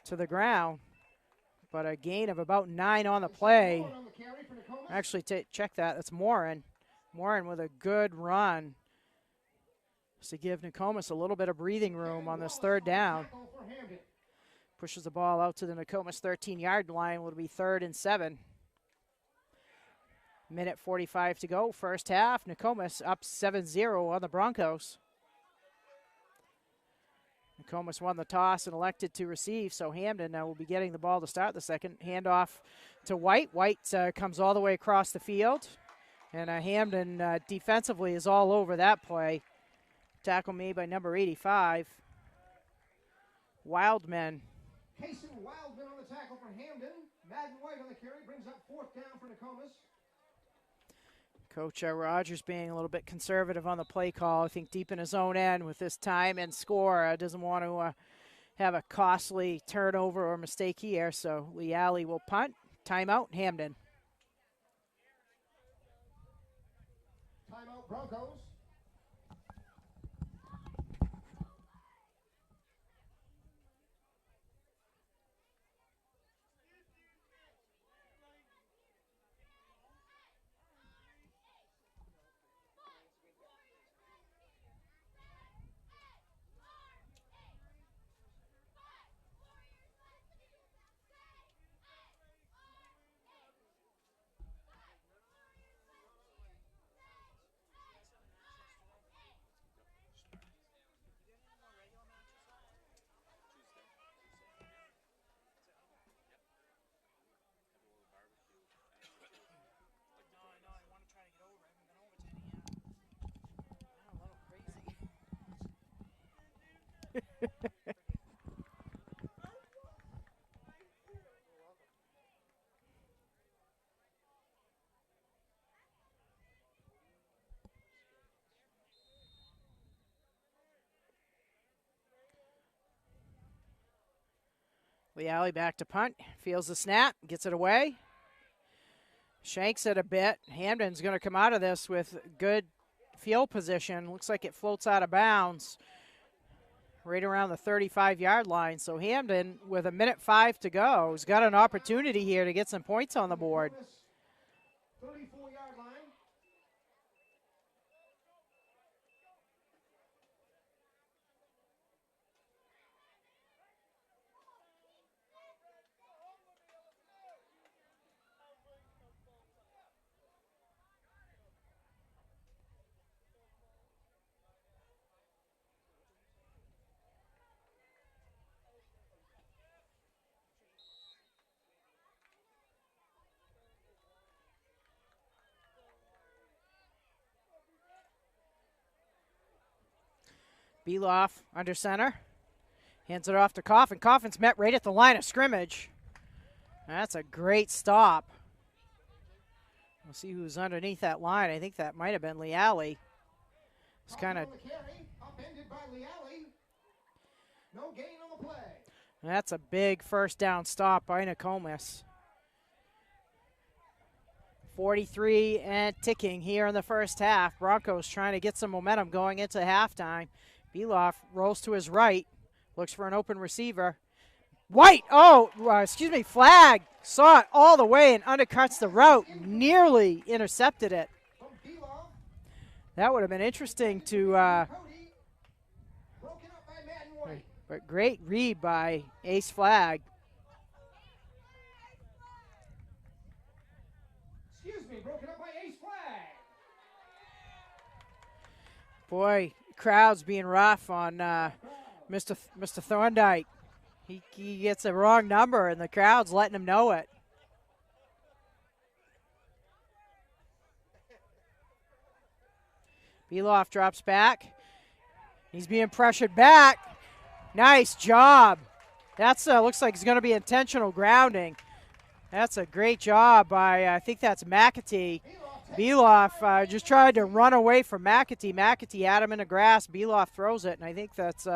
to the ground, but a gain of about 9 on the play. Actually, check that. That's Morin. Morin with a good run just to give Nokomis a little bit of breathing room on this 3rd down. Pushes the ball out to the Nokomis 13-yard line. Will be 3rd and 7. Minute 45 to go. First half. Nokomis up 7-0 on the Broncos. Nokomis won the toss and elected to receive, so Hampden will be getting the ball to start the second. Handoff to White. White comes all the way across the field, and Hampden defensively is all over that play. Tackle made by number 85. Wildman. Kason Wildman on the tackle for Hampden. Madden White on the carry brings up 4th down for Nokomis. Coach Rogers being a little bit conservative on the play call. I think deep in his own end with this time and score. Doesn't want to have a costly turnover or mistake here. So Leali will punt. Timeout, Hampden. Timeout, Broncos. Leali back to punt. Feels the snap. Gets it away. Shanks it a bit. Hampden's going to come out of this with good field position. Looks like it floats out of bounds. right around the 35-yard line. So Hampden, with 1:05 to go, has got an opportunity here to get some points on the board. 34-yard line. Beloff under center. Hands it off to Coffin. Coffin's met right at the line of scrimmage. That's a great stop. We'll see who's underneath that line. I think that might have been Leali. It's kind of. Upended by Leali. No gain on the play. That's a big first down stop by Nokomis. 43 and ticking here in the first half. Broncos trying to get some momentum going into halftime. Beloff rolls to his right, looks for an open receiver. White, Flag saw it all the way and undercuts the route, nearly intercepted it. That would have been interesting to, but great read by Ace Flag. Broken up by Ace Flag. Boy, crowd's being rough on Mr. Thorndike. He gets a wrong number, and the crowd's letting him know it. Beloff drops back. He's being pressured back. Nice job. That's looks like it's going to be intentional grounding. That's a great job by, I think that's McAtee. Beloff just tried to run away from McAtee. McAtee had him in the grass. Beloff throws it, and I think that's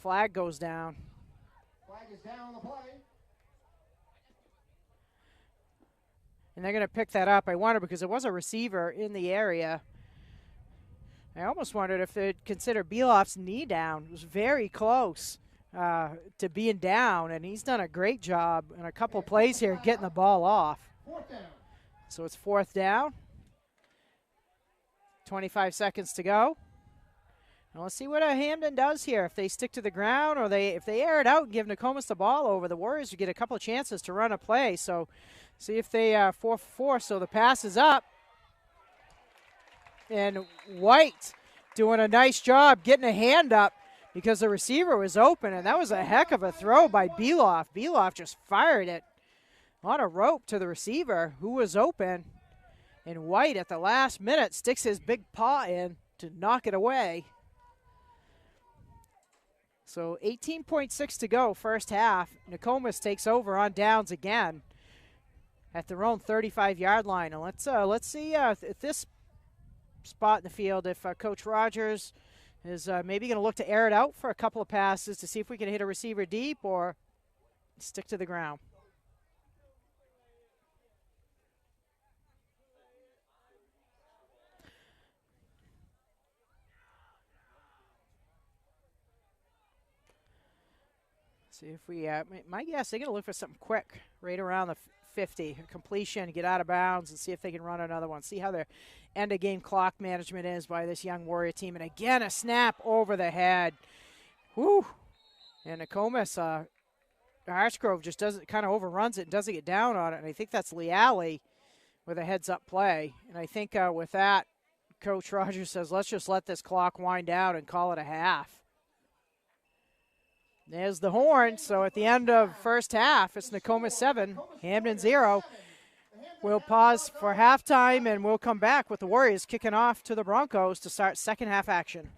flag goes down. Flag is down on the play. And they're going to pick that up. I wonder because it was a receiver in the area. I almost wondered if they'd consider Beloff's knee down. It was very close to being down, and he's done a great job in a couple plays here getting the ball off. Fourth down. So it's fourth down. 25 seconds to go. Now let's see what Hampden does here. If they stick to the ground or if they air it out and give Nokomis the ball over, the Warriors would get a couple of chances to run a play. So see if they 4-4. So the pass is up. And White doing a nice job getting a hand up because the receiver was open, and that was a heck of a throw by Beloff. Beloff just fired it on a rope to the receiver who was open, and White at the last minute sticks his big paw in to knock it away. So 18.6 to go, first half. Nokomis takes over on downs again at their own 35-yard line. And let's see if this spot in the field, if Coach Rogers is maybe going to look to air it out for a couple of passes to see if we can hit a receiver deep or stick to the ground. See if we, my guess, they're going to look for something quick right around the 50, a completion, get out of bounds, and see if they can run another one. See how their end-of-game clock management is by this young Warrior team. And again, a snap over the head. Whew. And Nokomis, Archgrove just kind of overruns it and doesn't get down on it. And I think that's Leali with a heads-up play. And I think with that, Coach Rogers says, let's just let this clock wind down and call it a half. There's the horn. So at the end of first half, it's Nokomis 7, Hampden 0. We'll pause for halftime, and we'll come back with the Warriors kicking off to the Broncos to start second half action.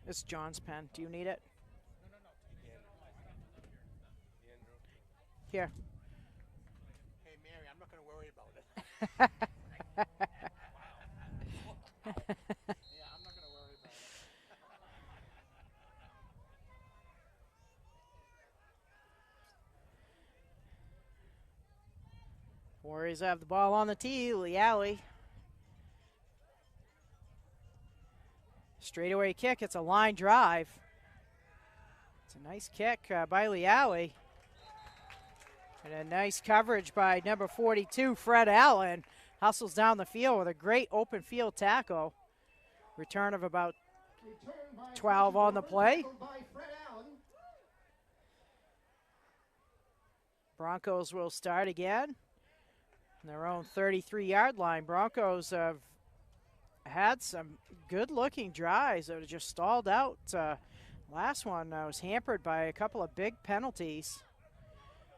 It's John's pen. Do you need it? Here. Hey, Mary, I'm not going to worry about it. Yeah, I'm not going to worry about it. Warriors have the ball on the tee. Lealy. Straightaway kick. It's a line drive. It's a nice kick by Lealy. And a nice coverage by number 42, Fred Allen. Hustles down the field with a great open field tackle. Return of about 12 on the play. Broncos will start again. On their own 33-yard line. Broncos have had some good-looking drives that have just stalled out. Last one was hampered by a couple of big penalties.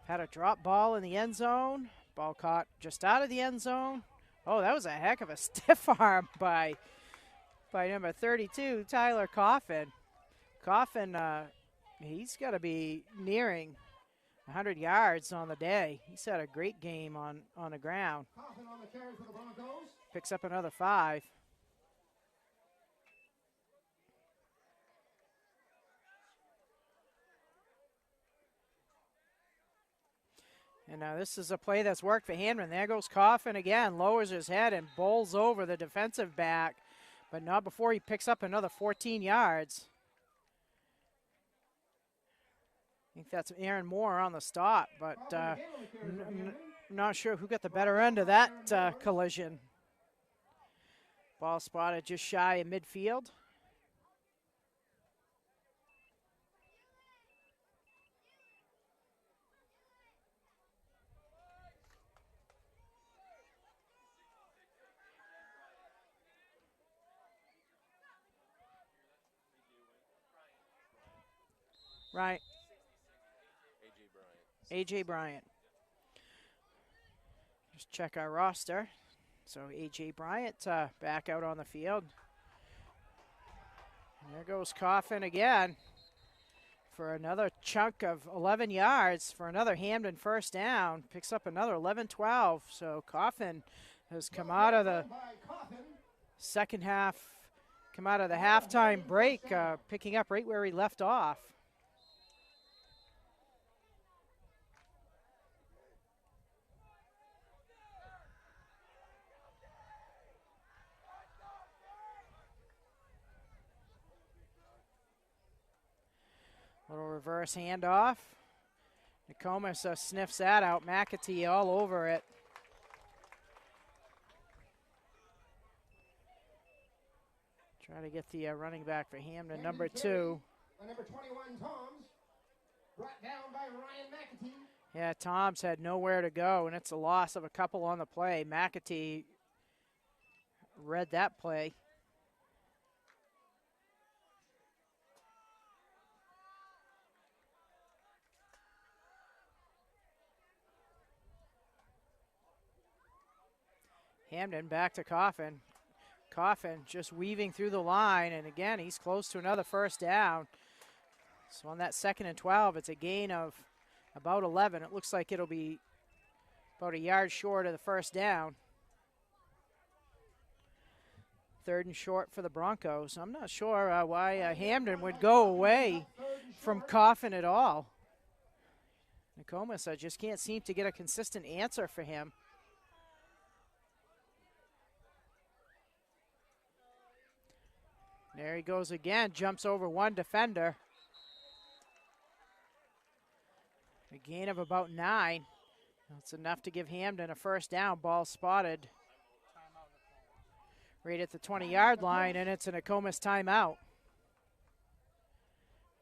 Had a drop ball in the end zone. Ball caught just out of the end zone. Oh, that was a heck of a stiff arm by number 32, Tyler Coffin. Coffin, he's got to be nearing 100 yards on the day. He's had a great game on the ground. Coffin on the carry for the Broncos. Picks up another 5. And now this is a play that's worked for Hampden. There goes Coffin again, lowers his head and bowls over the defensive back, but not before he picks up another 14 yards. I think that's Aaron Moore on the stop, but not sure who got the better end of that collision. Ball spotted just shy of midfield. Right. A.J. Bryant. Just check our roster. So A.J. Bryant back out on the field. And there goes Coffin again for another chunk of 11 yards for another Hampden first down. Picks up another 11-12. So Coffin has come out of the second half, come out of the halftime break, picking up right where he left off. Little reverse handoff. Nokomis sniffs that out. McAtee all over it. Try to get the running back for Hampden, number 2. Number 21, Toms, brought down by Ryan McAtee. Yeah, Toms had nowhere to go, and it's a loss of a couple on the play. McAtee read that play. Hampden back to Coffin. Coffin just weaving through the line, and again, he's close to another first down. So on that 2nd and 12, it's a gain of about 11. It looks like it'll be about a yard short of the first down. 3rd and short for the Broncos. I'm not sure why Hampden would go away from Coffin at all. Nokomis, I just can't seem to get a consistent answer for him. There he goes again, jumps over one defender. A gain of about 9. That's enough to give Hampden a first down. Ball spotted right at the 20-yard line, and it's a Nokomis timeout.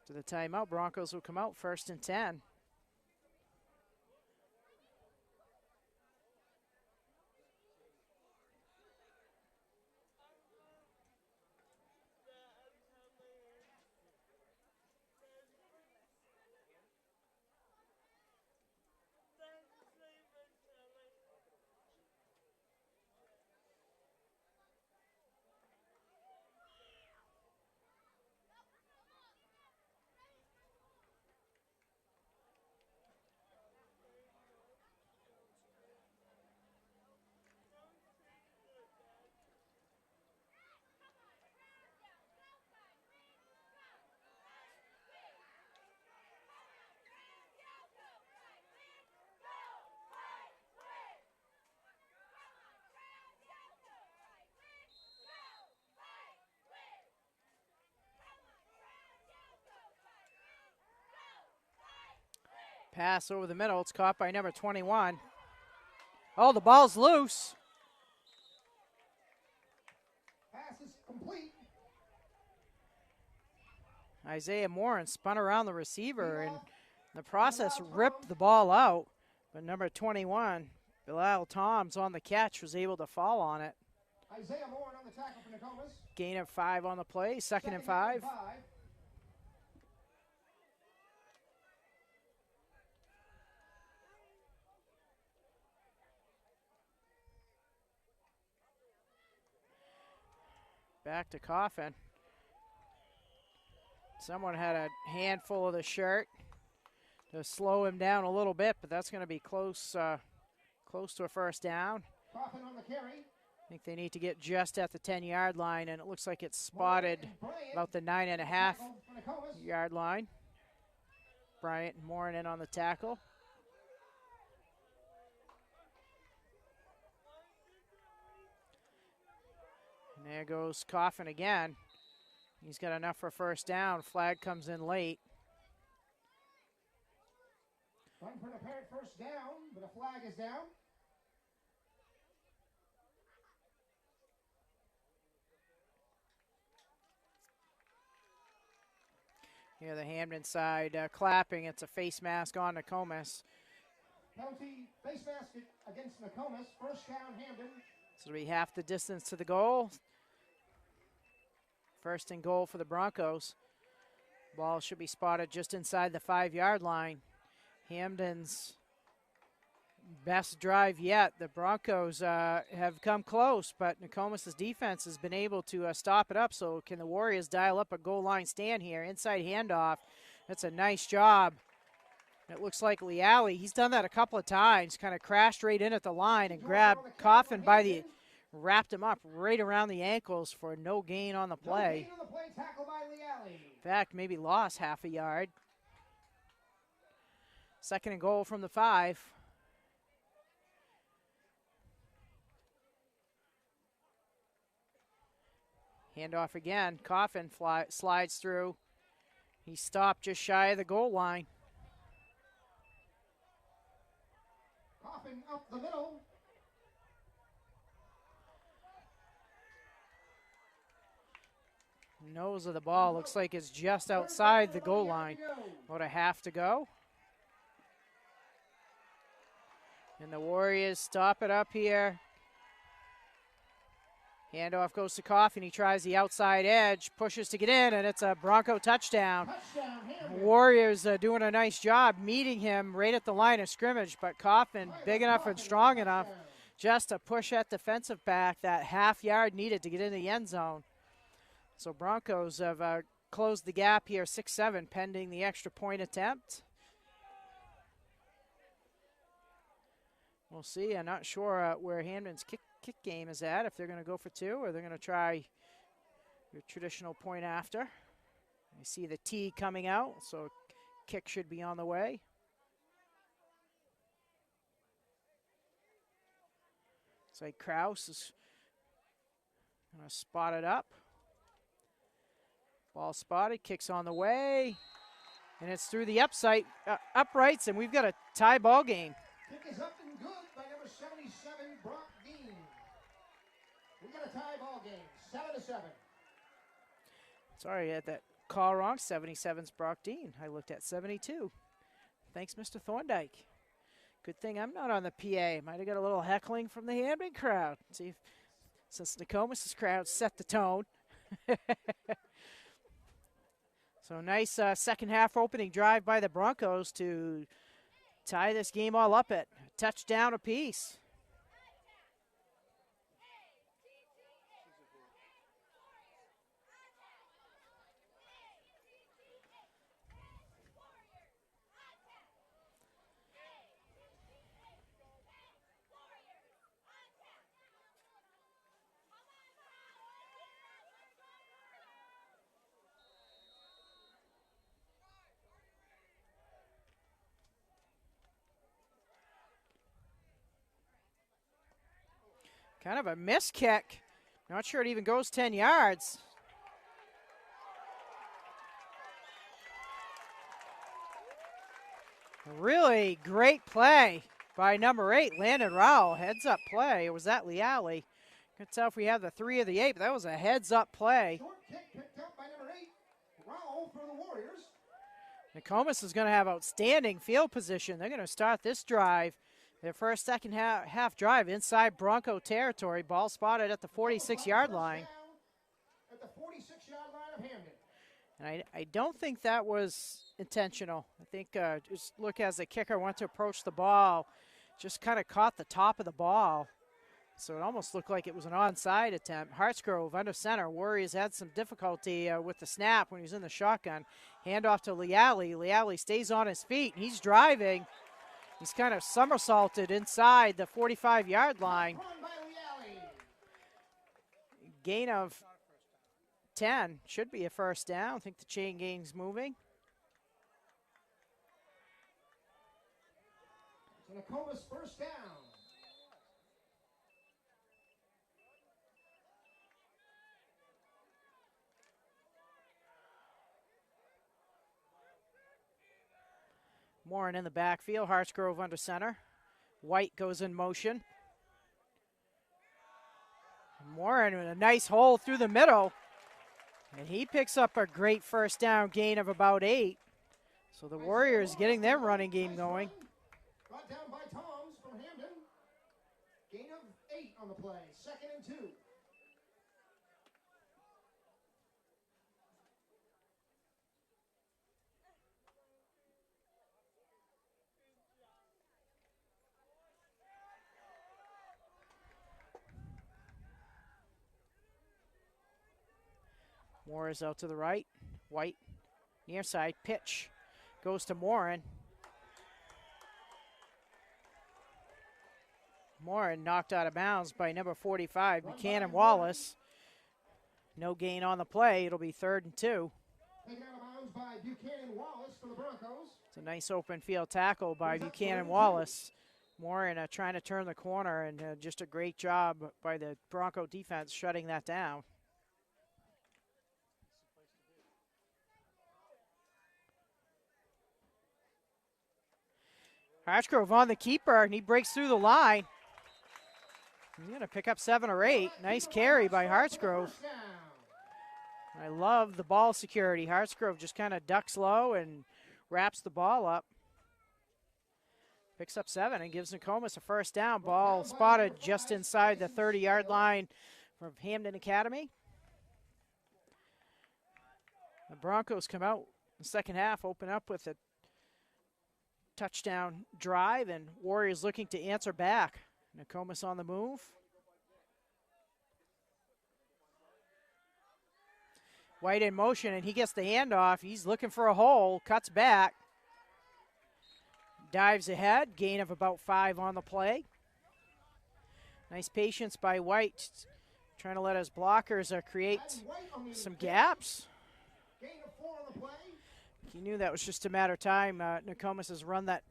To the timeout, Broncos will come out 1st and 10. Pass over the middle. It's caught by number 21. Oh, the ball's loose. Pass is complete. Isaiah Morin spun around the receiver and in the process ripped the ball out. But number 21, Bilal Toms on the catch, was able to fall on it. Isaiah Moore on the tackle for Nokomis. Gain of 5 on the play, second and 5. Back to Coffin. Someone had a handful of the shirt to slow him down a little bit, but that's going to be close to a first down. Coffin on the carry. I think they need to get just at the 10-yard line, and it looks like it's spotted about the 9.5-yard line. Bryant and Morin in on the tackle. And there goes Coffin again. He's got enough for first down. Flag comes in late. Unprepared first down, but a flag is down. Here the Hampden side clapping. It's a face mask on Nokomis. Penalty, face mask against Nokomis. First down, Hampden. So it'll be half the distance to the goal. First and goal for the Broncos. Ball should be spotted just inside the 5-yard line. Hampden's best drive yet. The Broncos have come close, but Nokomis' defense has been able to stop it up. So can the Warriors dial up a goal line stand here? Inside handoff. That's a nice job. It looks like Leali, he's done that a couple of times, kind of crashed right in at the line and grabbed Coffin by the, wrapped him up right around the ankles for no gain on the play. No gain on the play, tackle by Leali. In fact, maybe lost half a yard. Second and goal from the 5. Handoff again. Coffin slides through. He stopped just shy of the goal line. Coffin up the middle. Nose of the ball looks like it's just outside the goal line. About a half to go. And the Warriors stop it up here. Handoff goes to Coffin. He tries the outside edge, pushes to get in, and it's a Bronco touchdown. Warriors doing a nice job meeting him right at the line of scrimmage, but Coffin big enough and strong enough just to push that defensive back that half yard needed to get in the end zone. So Broncos have closed the gap here, 6-7, pending the extra point attempt. We'll see. I'm not sure where Hampden's kick game is at, if they're going to go for 2 or they're going to try your traditional point after. You see the T coming out, so kick should be on the way. It's like Kraus is going to spot it up. Ball spotted, kicks on the way, and it's through the uprights, and we've got a tie ball game. Kick is up and good by number 77, Brock Dean. We got a tie ball game, 7-7. Sorry, I had that call wrong. 77's Brock Dean. I looked at 72. Thanks, Mr. Thorndike. Good thing I'm not on the PA. Might have got a little heckling from the Hampden crowd. See, since Nokomis' crowd set the tone. So nice second half opening drive by the Broncos to tie this game all up at a touchdown apiece. Kind of a miss kick. Not sure it even goes 10 yards. Really great play by number 8, Landon Rowell. Heads up play. Or was that Leali? Couldn't tell if we have the 3 or the 8, but that was a heads up play. Short kick picked up by number 8, Rowell for the Warriors. Nokomis is going to have outstanding field position. They're going to start this drive. Their first second half drive inside Bronco territory. Ball spotted at the 46-yard line. At the 46-yard line of Hampden. And I don't think that was intentional. I think just look as the kicker went to approach the ball, just kind of caught the top of the ball. So it almost looked like it was an onside attempt. Hartsgrove under center. Warriors had some difficulty with the snap when he was in the shotgun. Handoff to Leali. Leali stays on his feet. He's driving. He's kind of somersaulted inside the 45-yard line. Gain of 10. Should be a first down. I think the chain gang's moving. Nokomis first down. Morin in the backfield. Hartsgrove under center. White goes in motion. Morin with a nice hole through the middle. And he picks up a great first down gain of about 8. So the Warriors getting their running game going. Brought down by Toms from Hampden. Gain of 8 on the play. 2nd and 2. Moore is out to the right. White, near side, pitch. Goes to Morin. Morin knocked out of bounds by number 45, Buchanan Wallace. No gain on the play. It'll be 3rd and 2. Taken out of bounds by Buchanan Wallace for the Broncos. It's a nice open field tackle by Buchanan Wallace. Morin trying to turn the corner, and just a great job by the Bronco defense shutting that down. Hartsgrove on the keeper, and he breaks through the line. He's going to pick up 7 or 8. Nice carry by Hartsgrove. I love the ball security. Hartsgrove just kind of ducks low and wraps the ball up. Picks up 7 and gives Nokomis a first down. Ball spotted just inside the 30-yard line from Hampden Academy. The Broncos come out in the second half, open up with a touchdown drive, and Warriors looking to answer back. Nokomis on the move. White in motion, and he gets the handoff. He's looking for a hole, cuts back. Dives ahead, gain of about 5 on the play. Nice patience by White, trying to let his blockers create some gaps. Gain of 4 on the play. He knew that was just a matter of time. Nokomis has run that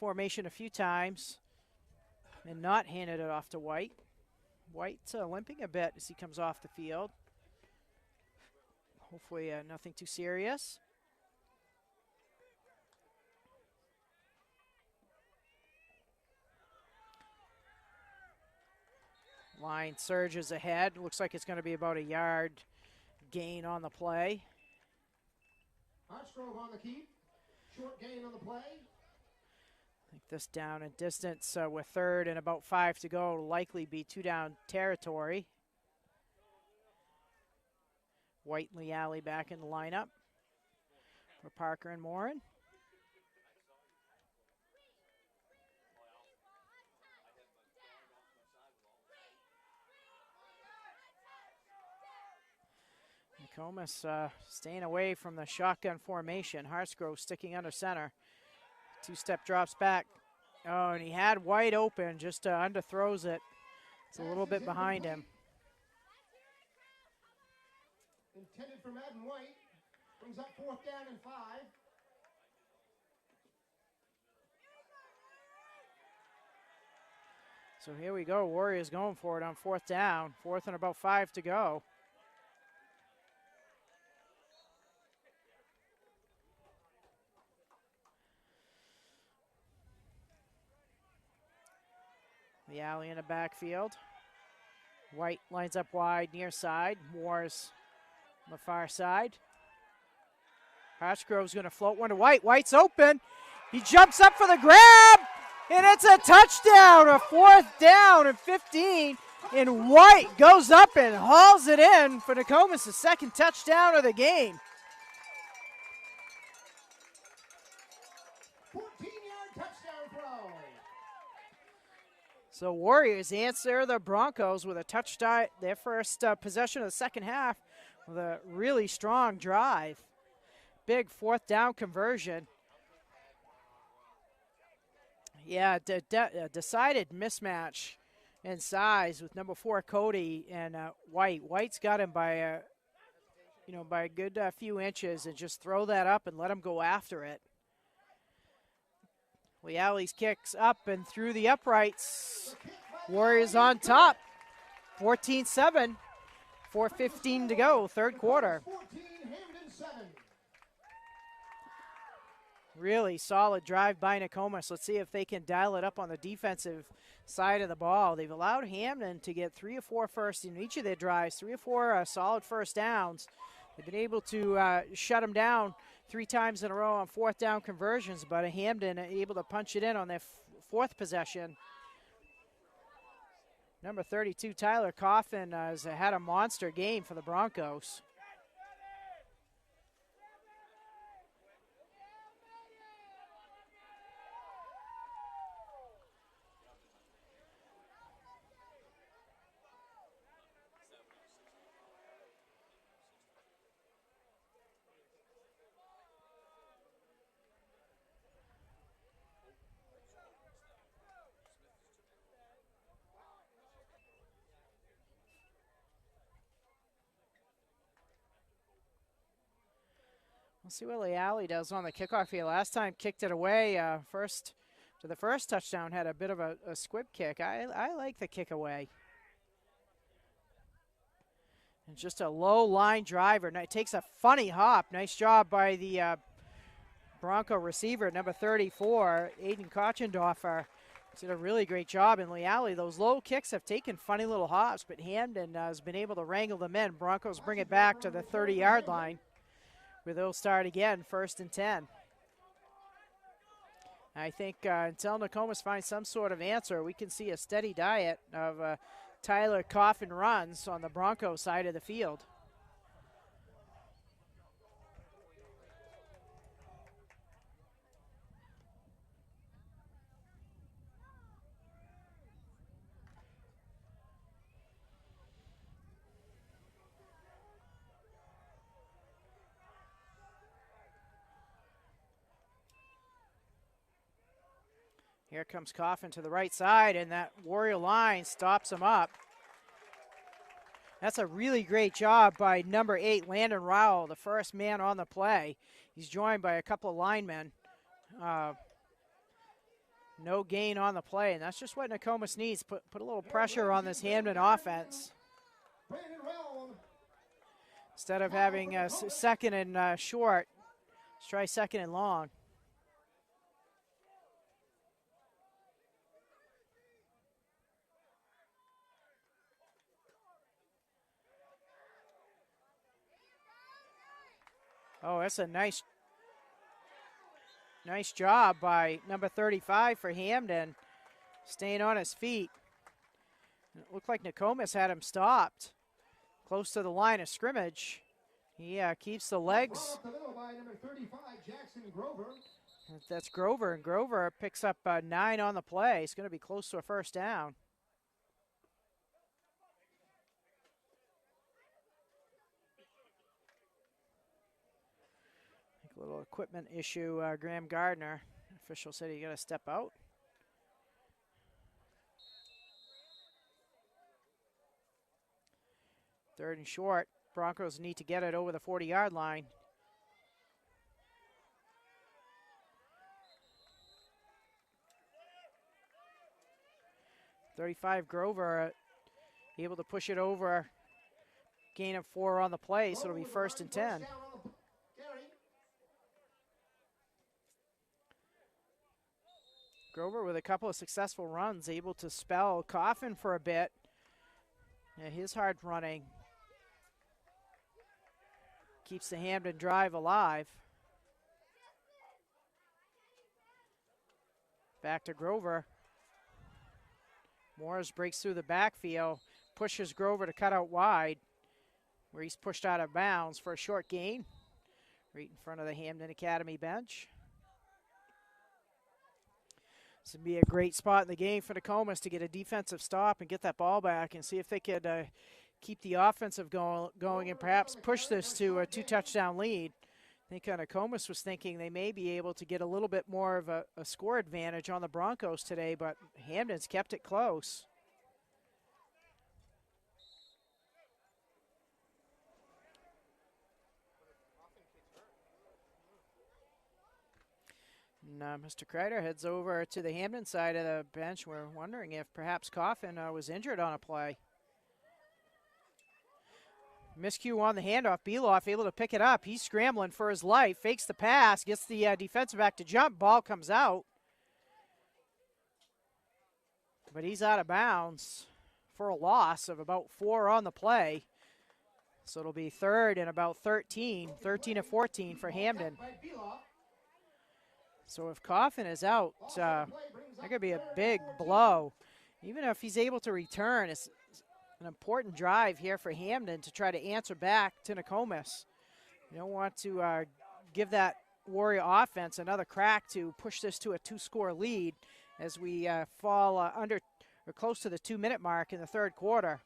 formation a few times and not handed it off to White. White's limping a bit as he comes off the field. Hopefully nothing too serious. Line surges ahead. Looks like it's going to be about a yard gain on the play. Hartsgrove on the keep. Short gain on the play. I think this down and distance with 3rd and about 5 to go will likely be 2 down territory. White and Leali back in the lineup for Parker and Morin. Nokomis staying away from the shotgun formation. Hartsgrove sticking under center. 2-step drops back. Oh, and he had White open, just underthrows it. It's a little bit behind him. Intended for Madden White. Brings up 4th down and 5. So here we go. Warriors going for it on 4th down. 4th and about 5 to go. Alley in the backfield. White lines up wide, near side. Moore's on the far side. Hatchgrove's going to float one to White. White's open. He jumps up for the grab, and it's a touchdown, a 4th down and 15. And White goes up and hauls it in for Nokomis' second touchdown of the game. 14-yard touchdown throw. So Warriors answer the Broncos with a touchdown, their first possession of the second half with a really strong drive. Big 4th down conversion. Yeah, decided mismatch in size with number 4 Cody and White. White's got him by a good few inches, and just throw that up and let him go after it. Leally's kicks up and through the uprights. Warriors on top, 14-7, 4:15 to go, third quarter. 14, Hampden 7. Really solid drive by Nokomis. Let's see if they can dial it up on the defensive side of the ball. They've allowed Hampden to get 3 or 4 first in each of their drives, 3 or 4 solid first downs. They've been able to shut them down 3 times in a row on 4th down conversions, but Hampden able to punch it in on their 4th possession. Number 32, Tyler Coffin, has had a monster game for the Broncos. We'll see what Leally does on the kickoff here. Last time kicked it away to the first touchdown, had a bit of a squib kick. I like the kick away. And just a low line driver. Now it takes a funny hop. Nice job by the Bronco receiver, number 34, Aiden Kochendorfer. Did a really great job in Leally. Those low kicks have taken funny little hops, but Hampden has been able to wrangle them in. Broncos bring it back to the 30-yard line, where they'll start again, 1st and 10. I think until Nokomis finds some sort of answer, we can see a steady diet of Tyler Coffin runs on the Bronco side of the field. Here comes Coffin to the right side, and that Warrior line stops him up. That's a really great job by number 8, Landon Rowell, the first man on the play. He's joined by a couple of linemen. No gain on the play, and that's just what Nokomis needs. Put a little pressure on this Hampden offense. Instead of having a 2nd and short, let's try 2nd and long. Oh, that's a nice job by number 35 for Hampden, staying on his feet. It looked like Nokomis had him stopped close to the line of scrimmage. He keeps the legs. That's Grover, and Grover picks up 9 on the play. It's going to be close to a 1st down. A little equipment issue, Graham Gardner. Official said he got to step out. Third and short. Broncos need to get it over the 40-yard line. .35 Grover able to push it over. Gain of 4 on the play, so it'll be 1st and 10. Grover with a couple of successful runs, able to spell Coffin for a bit. Yeah, his hard running keeps the Hampden drive alive. Back to Grover. Morris breaks through the backfield, pushes Grover to cut out wide, where he's pushed out of bounds for a short gain, right in front of the Hampden Academy bench. This would be a great spot in the game for Nokomis to get a defensive stop and get that ball back and see if they could keep the offensive going and perhaps push this to a 2-touchdown lead. I think Nokomis was thinking they may be able to get a little bit more of a score advantage on the Broncos today, but Hampden's kept it close. And Mr. Kreider heads over to the Hampden side of the bench. We're wondering if perhaps Coffin was injured on a play. Miscue on the handoff. Beloff able to pick it up. He's scrambling for his life. Fakes the pass. Gets the defensive back to jump. Ball comes out. But he's out of bounds for a loss of about 4 on the play. So it'll be third and about 13 of 14 for Hampden. So if Coffin is out, that could be a big blow. Even if he's able to return, it's an important drive here for Hampden to try to answer back to Nokomis. You don't want to give that Warrior offense another crack to push this to a 2-score lead as we fall under or close to the 2-minute mark in the third quarter.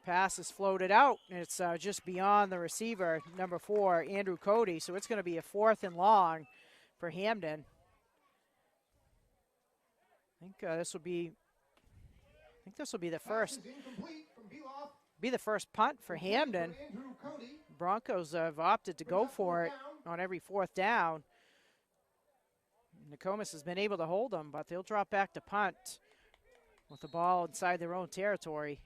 Pass is floated out, and it's just beyond the receiver, number 4, Andrew Cody. So it's going to be a 4th and long for Hampden. I think this will be the first. Be the first punt for Hampden. Broncos have opted to go for it on every 4th down. Nokomis has been able to hold them, but they'll drop back to punt with the ball inside their own territory.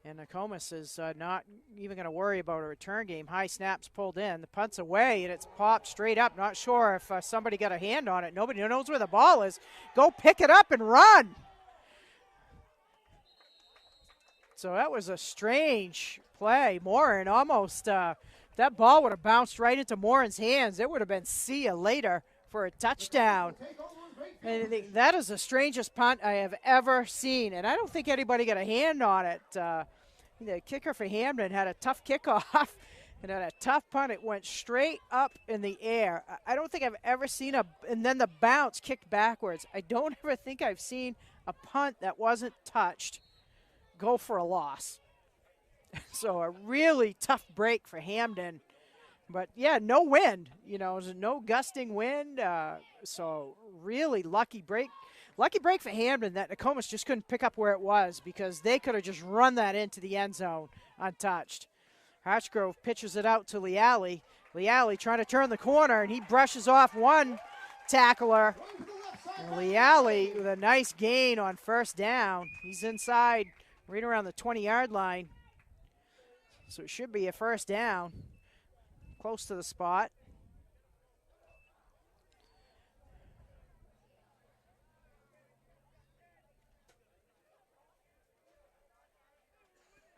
And Nokomis is not even going to worry about a return game. High snaps pulled in. The punt's away, and it's popped straight up. Not sure if somebody got a hand on it. Nobody knows where the ball is. Go pick it up and run. So that was a strange play. Morin almost, that ball would have bounced right into Morin's hands. It would have been see you later for a touchdown. And that is the strangest punt I have ever seen, and I don't think anybody got a hand on it. The kicker for Hampden had a tough kickoff and had a tough punt. It went straight up in the air. I don't think I've ever seen and then the bounce kicked backwards. I don't ever think I've seen a punt that wasn't touched go for a loss. So a really tough break for Hampden. But, yeah, no wind. There's no gusting wind. So really lucky break. Lucky break for Hampden that Nokomis just couldn't pick up where it was because they could have just run that into the end zone untouched. Hartsgrove pitches it out to Leali. Leali trying to turn the corner, and he brushes off one tackler. And Leali with a nice gain on first down. He's inside right around the 20-yard line. So it should be a first down. Close to the spot.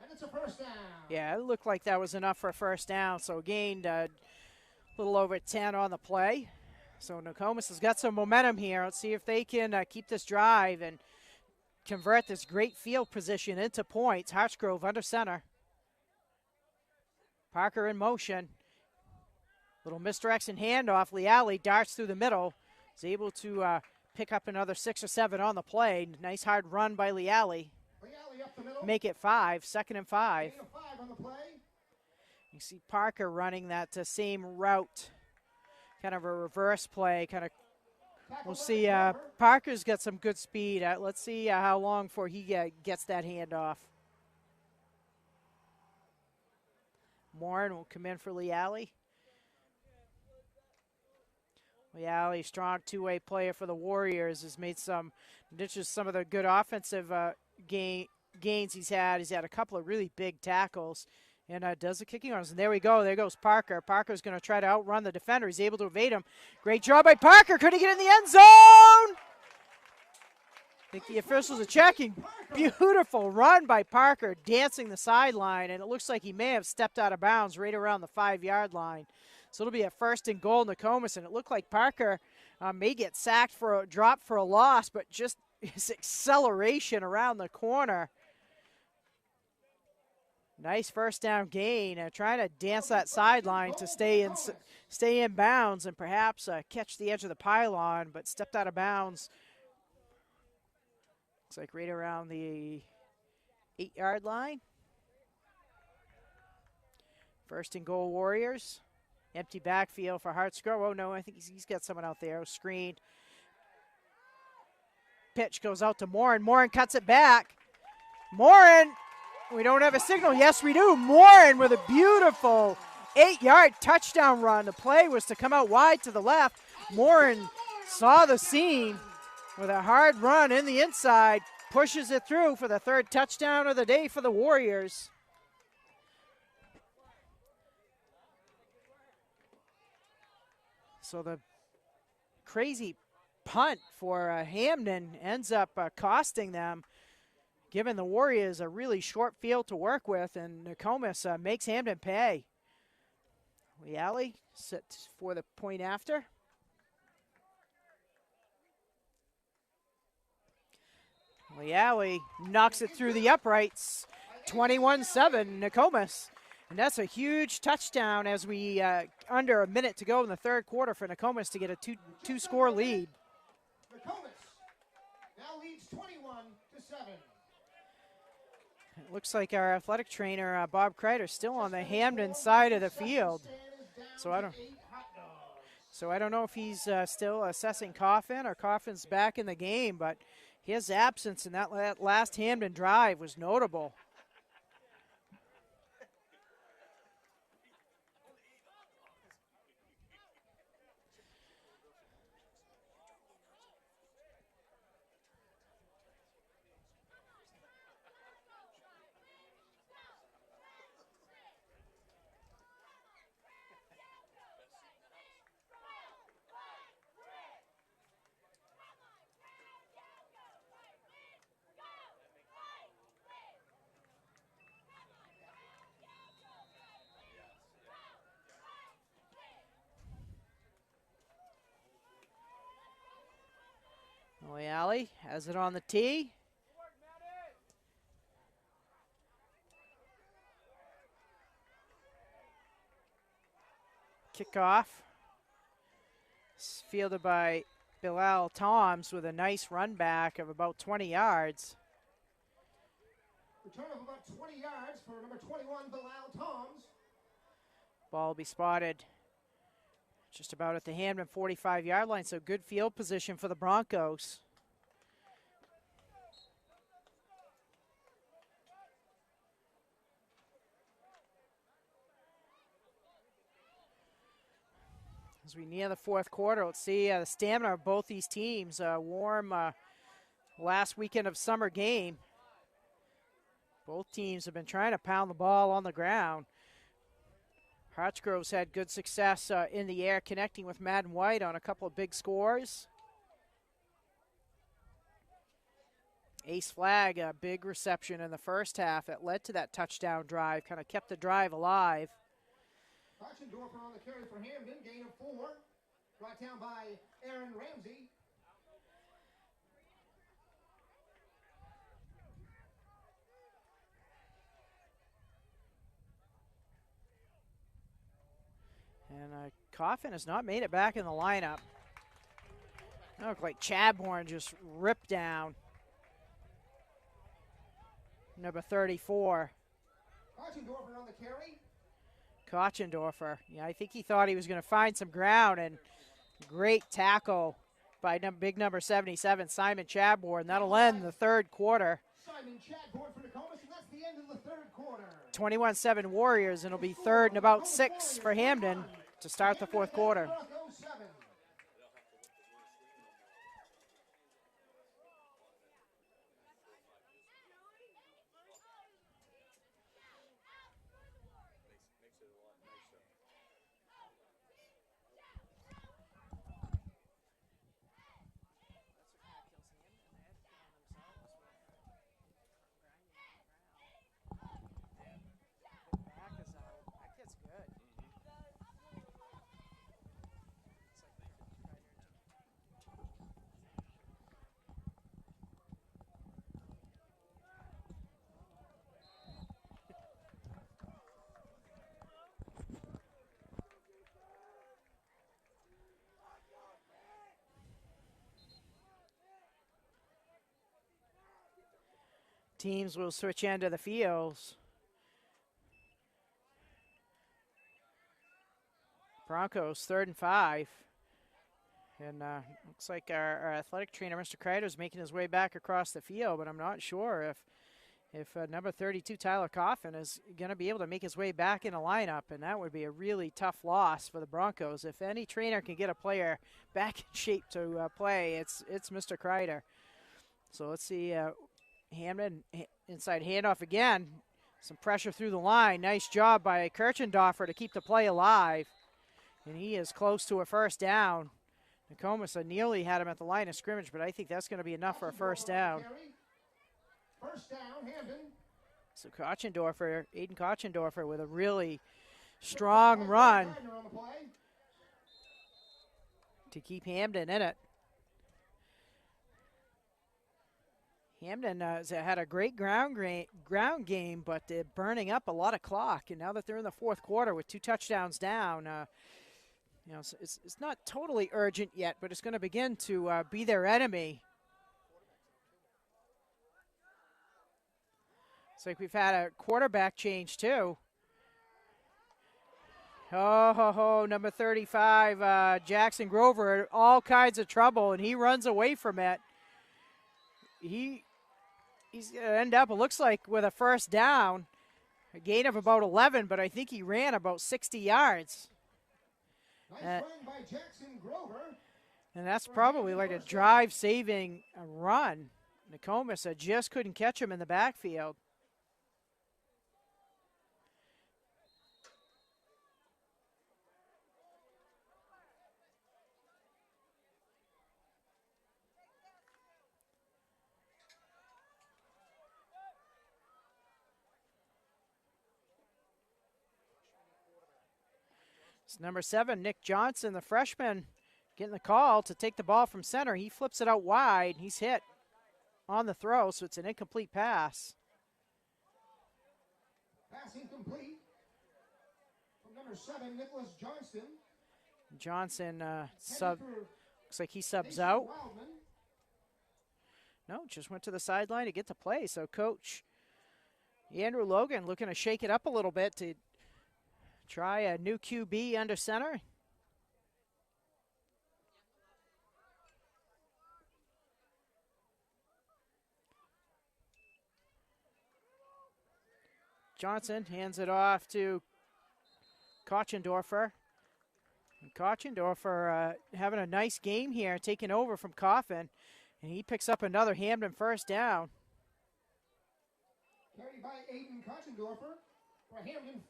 And it's a first down. Yeah, it looked like that was enough for a first down, so gained a little over 10 on the play. So Nokomis has got some momentum here. Let's see if they can keep this drive and convert this great field position into points. Hartsgrove under center. Parker in motion. Little misdirection handoff. Leali darts through the middle. Is able to pick up another 6 or 7 on the play. Nice hard run by Leali. Make it 5, 2nd and 5. On the play. You see Parker running that same route. Kind of a reverse play. We'll see. Parker's got some good speed. Let's see how long before he gets that handoff. Morin will come in for Leali. Leali, strong two-way player for the Warriors, has made some of the good offensive gains he's had. He's had a couple of really big tackles And does the kicking arms. And there we go. There goes Parker. Parker's going to try to outrun the defender. He's able to evade him. Great job by Parker. Could he get in the end zone? I think the officials are checking. Beautiful run by Parker, dancing the sideline. And it looks like he may have stepped out of bounds right around the 5-yard line. So it'll be a 1st and goal, Nokomis. And it looked like Parker may get sacked for a drop for a loss, but just his acceleration around the corner. Nice 1st down gain, trying to dance that sideline to stay in bounds and perhaps catch the edge of the pylon, but stepped out of bounds. Looks like right around the 8-yard line. 1st and goal, Warriors. Empty backfield for Hartsgrove. Oh no, I think he's got someone out there. Screened. Pitch goes out to Morin. Morin cuts it back. Morin. We don't have a signal. Yes, we do. Morin with a beautiful 8-yard touchdown run. The play was to come out wide to the left. Morin saw the seam with a hard run in the inside. Pushes it through for the 3rd touchdown of the day for the Warriors. So the crazy punt for Hampden ends up costing them, giving the Warriors a really short field to work with, and Nokomis makes Hampden pay. Leali sits for the point after. Leali knocks it through the uprights. 21-7, Nokomis. And that's a huge touchdown as we under a minute to go in the 3rd quarter for Nokomis to get a two-score lead. Nokomis now leads 21-7. It looks like our athletic trainer, Bob Kreider, still on the Hampden side of the field. So I don't know if he's still assessing Coffin or Coffin's back in the game, but his absence in that last Hampden drive was notable. Leali has it on the tee. Kickoff. It's fielded by Bilal Toms with a nice run back of about 20 yards. Return of about 20 yards for number 21, Bilal Toms. Ball will be spotted just about at the Hampden 45-yard line, so good field position for the Broncos. As we near the 4th quarter, let's see the stamina of both these teams. Warm last weekend of summer game. Both teams have been trying to pound the ball on the ground. Hartsgrove's had good success in the air, connecting with Madden White on a couple of big scores. Ace Flag, a big reception in the first half that led to that touchdown drive, kind of kept the drive alive. Achendorfer on the carry for Hampden, gain of 4. Brought down by Aaron Ramsey. And Coffin has not made it back in the lineup. It looked like Chadbourne just ripped down number 34. Achendorfer on the carry. Kochendorfer. Yeah, I think he thought he was going to find some ground, and great tackle by big number 77, Simon Chadbourne. That'll end the 3rd quarter. Simon Chadbourne for Nokomis, and that's the end of the 3rd quarter. 21-7 Warriors, and it'll be 3rd and about 6 for Hampden to start the 4th quarter. teams will switch end of the fields. Broncos 3rd and 5. And looks like our athletic trainer, Mr. Kreider, is making his way back across the field, but I'm not sure if number 32, Tyler Coffin, is going to be able to make his way back in a lineup, and that would be a really tough loss for the Broncos. If any trainer can get a player back in shape to play, it's Mr. Kreider. So let's see, Hampden inside handoff again. Some pressure through the line. Nice job by Kirchendorfer to keep the play alive, and he is close to a first down. Nokomis nearly had him at the line of scrimmage, but I think that's going to be enough for a first down. First down, Hampden. So Aiden Kochendorfer with a really strong run to keep Hampden in it. Hampden has had a great ground game, but they're burning up a lot of clock. And now that they're in the fourth quarter with 2 touchdowns down, you know, it's not totally urgent yet, but it's going to begin to be their enemy. It's like we've had a quarterback change too. Number 35, Jackson Grover, all kinds of trouble, and he runs away from it. He's going to end up, it looks like, with a first down, a gain of about 11, but I think he ran about 60 yards. Nice run by Jackson Grover. And that's probably like a drive-saving run. Nokomis just couldn't catch him in the backfield. It's number 7, Nick Johnson, the freshman, getting the call to take the ball from center. He flips it out wide. He's hit on the throw, so it's an incomplete pass. Pass incomplete from number 7, Nicholas Johnston. Johnson looks like he subs out. No, just went to the sideline to get to play. So Coach Andrew Logan looking to shake it up a little bit to try a new QB under center. Johnson hands it off to Kochendorfer. And Kochendorfer having a nice game here, taking over from Coffin, and he picks up another Hampden first down. Carried by Aiden Kochendorfer for Hampden.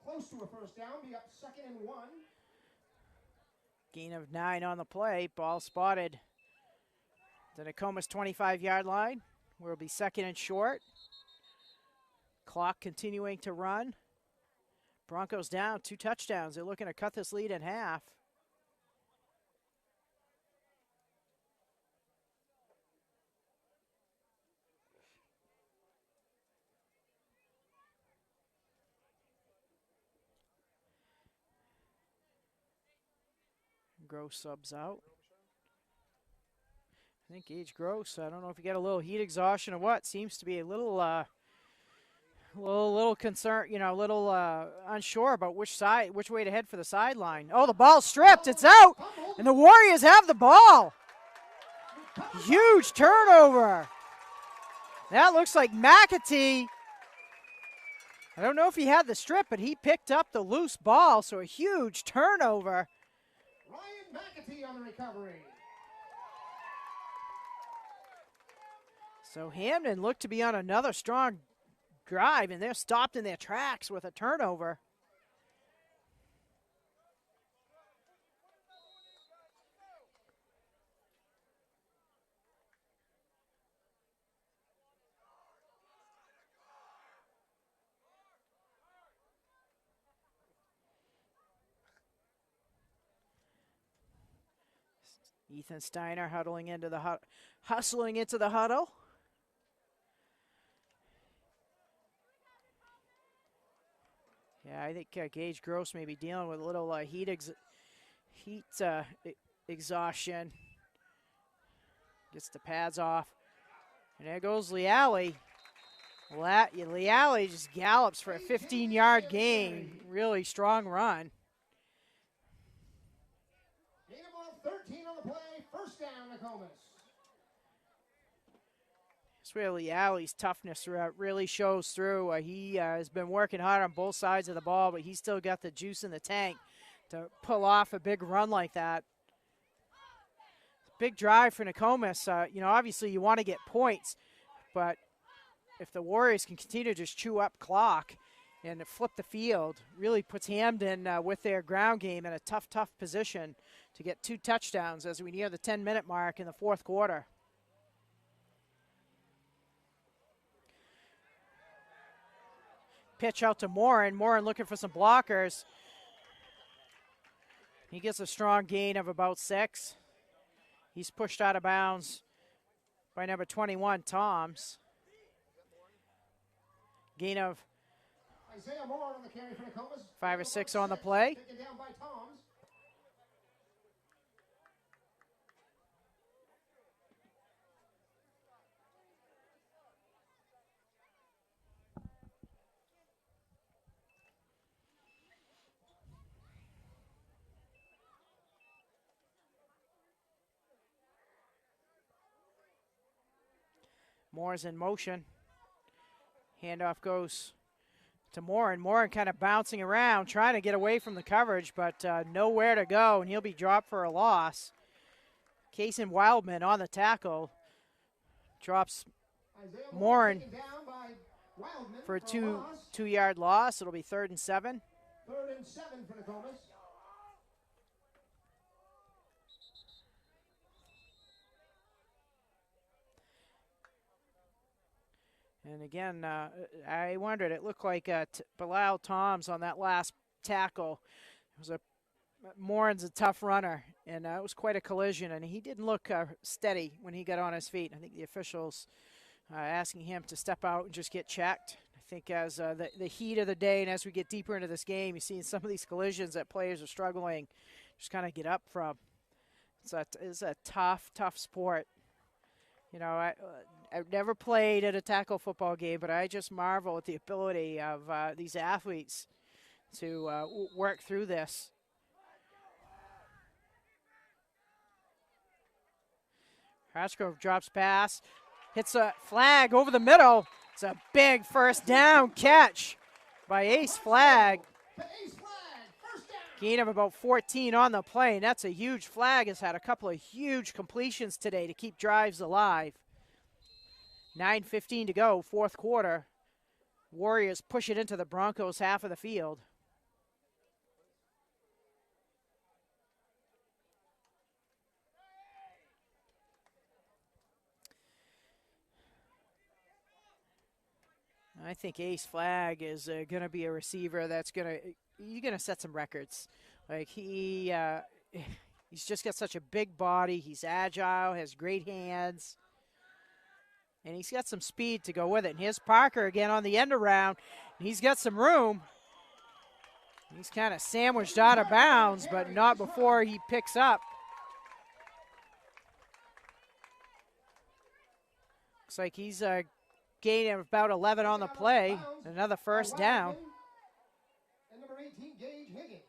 Close to a first down, be up 2nd and 1. Gain of 9 on the play. Ball spotted. The Nokomis 25-yard line. Where it'll be 2nd and short. Clock continuing to run. Broncos down 2 touchdowns. They're looking to cut this lead in half. Gross subs out. I think Gage Gross, I don't know if you got a little heat exhaustion or what, seems to be a little concerned, you know, a little unsure about which way to head for the sideline. Oh, the ball's stripped, it's out, and the Warriors have the ball. Huge turnover. That looks like McAtee. I don't know if he had the strip, but he picked up the loose ball, so a huge turnover. McAtee on the recovery. So Hampden looked to be on another strong drive, and they're stopped in their tracks with a turnover. Ethan Steiner hustling into the huddle. Yeah, I think Gage Gross may be dealing with a little heat exhaustion. Gets the pads off. And there goes Leali. Leali just gallops for a 15-yard gain. Really strong run. Gain of ball 13 on the play. First down, Nokomis. That's where Leali's toughness really shows through. He has been working hard on both sides of the ball, but he's still got the juice in the tank to pull off a big run like that. Big drive for Nokomis. Obviously you want to get points, but if the Warriors can continue to just chew up clock and flip the field, really puts Hampden with their ground game in a tough position to get 2 touchdowns as we near the 10-minute mark in the fourth quarter. Pitch out to Morin. Morin looking for some blockers. He gets a strong gain of about 6. He's pushed out of bounds by number 21, Toms. Gain of Isaiah Moore on the carry for Nokomis. 5 or 6 on the play. Taken down by Toms. Moore's in motion. Handoff goes to Morin. Morin kind of bouncing around, trying to get away from the coverage, but nowhere to go, and he'll be dropped for a loss. Kason Wildman on the tackle. Drops Morin for a two-yard loss. It'll be 3rd and 7. 3rd and 7 for Nokomis. And again, I wondered, it looked like Bilal Toms on that last tackle. Morin's a tough runner, and it was quite a collision, and he didn't look steady when he got on his feet. I think the officials asking him to step out and just get checked. I think as the heat of the day and as we get deeper into this game, you're seeing some of these collisions that players are struggling just kind of get up from. It's a tough sport. I've never played at a tackle football game, but I just marvel at the ability of these athletes to work through this. Hartsgrove drops pass, hits a flag over the middle. It's a big first down catch by Ace Flag. Gain of about 14 on the play, and that's a huge flag. Has had a couple of huge completions today to keep drives alive. 9:15 to go, fourth quarter. Warriors push it into the Broncos' half of the field. I think Ace Flag is going to be a receiver that's you're going to set some records. Like he's just got such a big body. He's agile, has great hands, and he's got some speed to go with it. And here's Parker again on the end around. He's got some room. He's kind of sandwiched out of bounds, but not before he picks up. Looks like he's gain of about 11 on the play. Another first down. And number 18, Gage Higgins.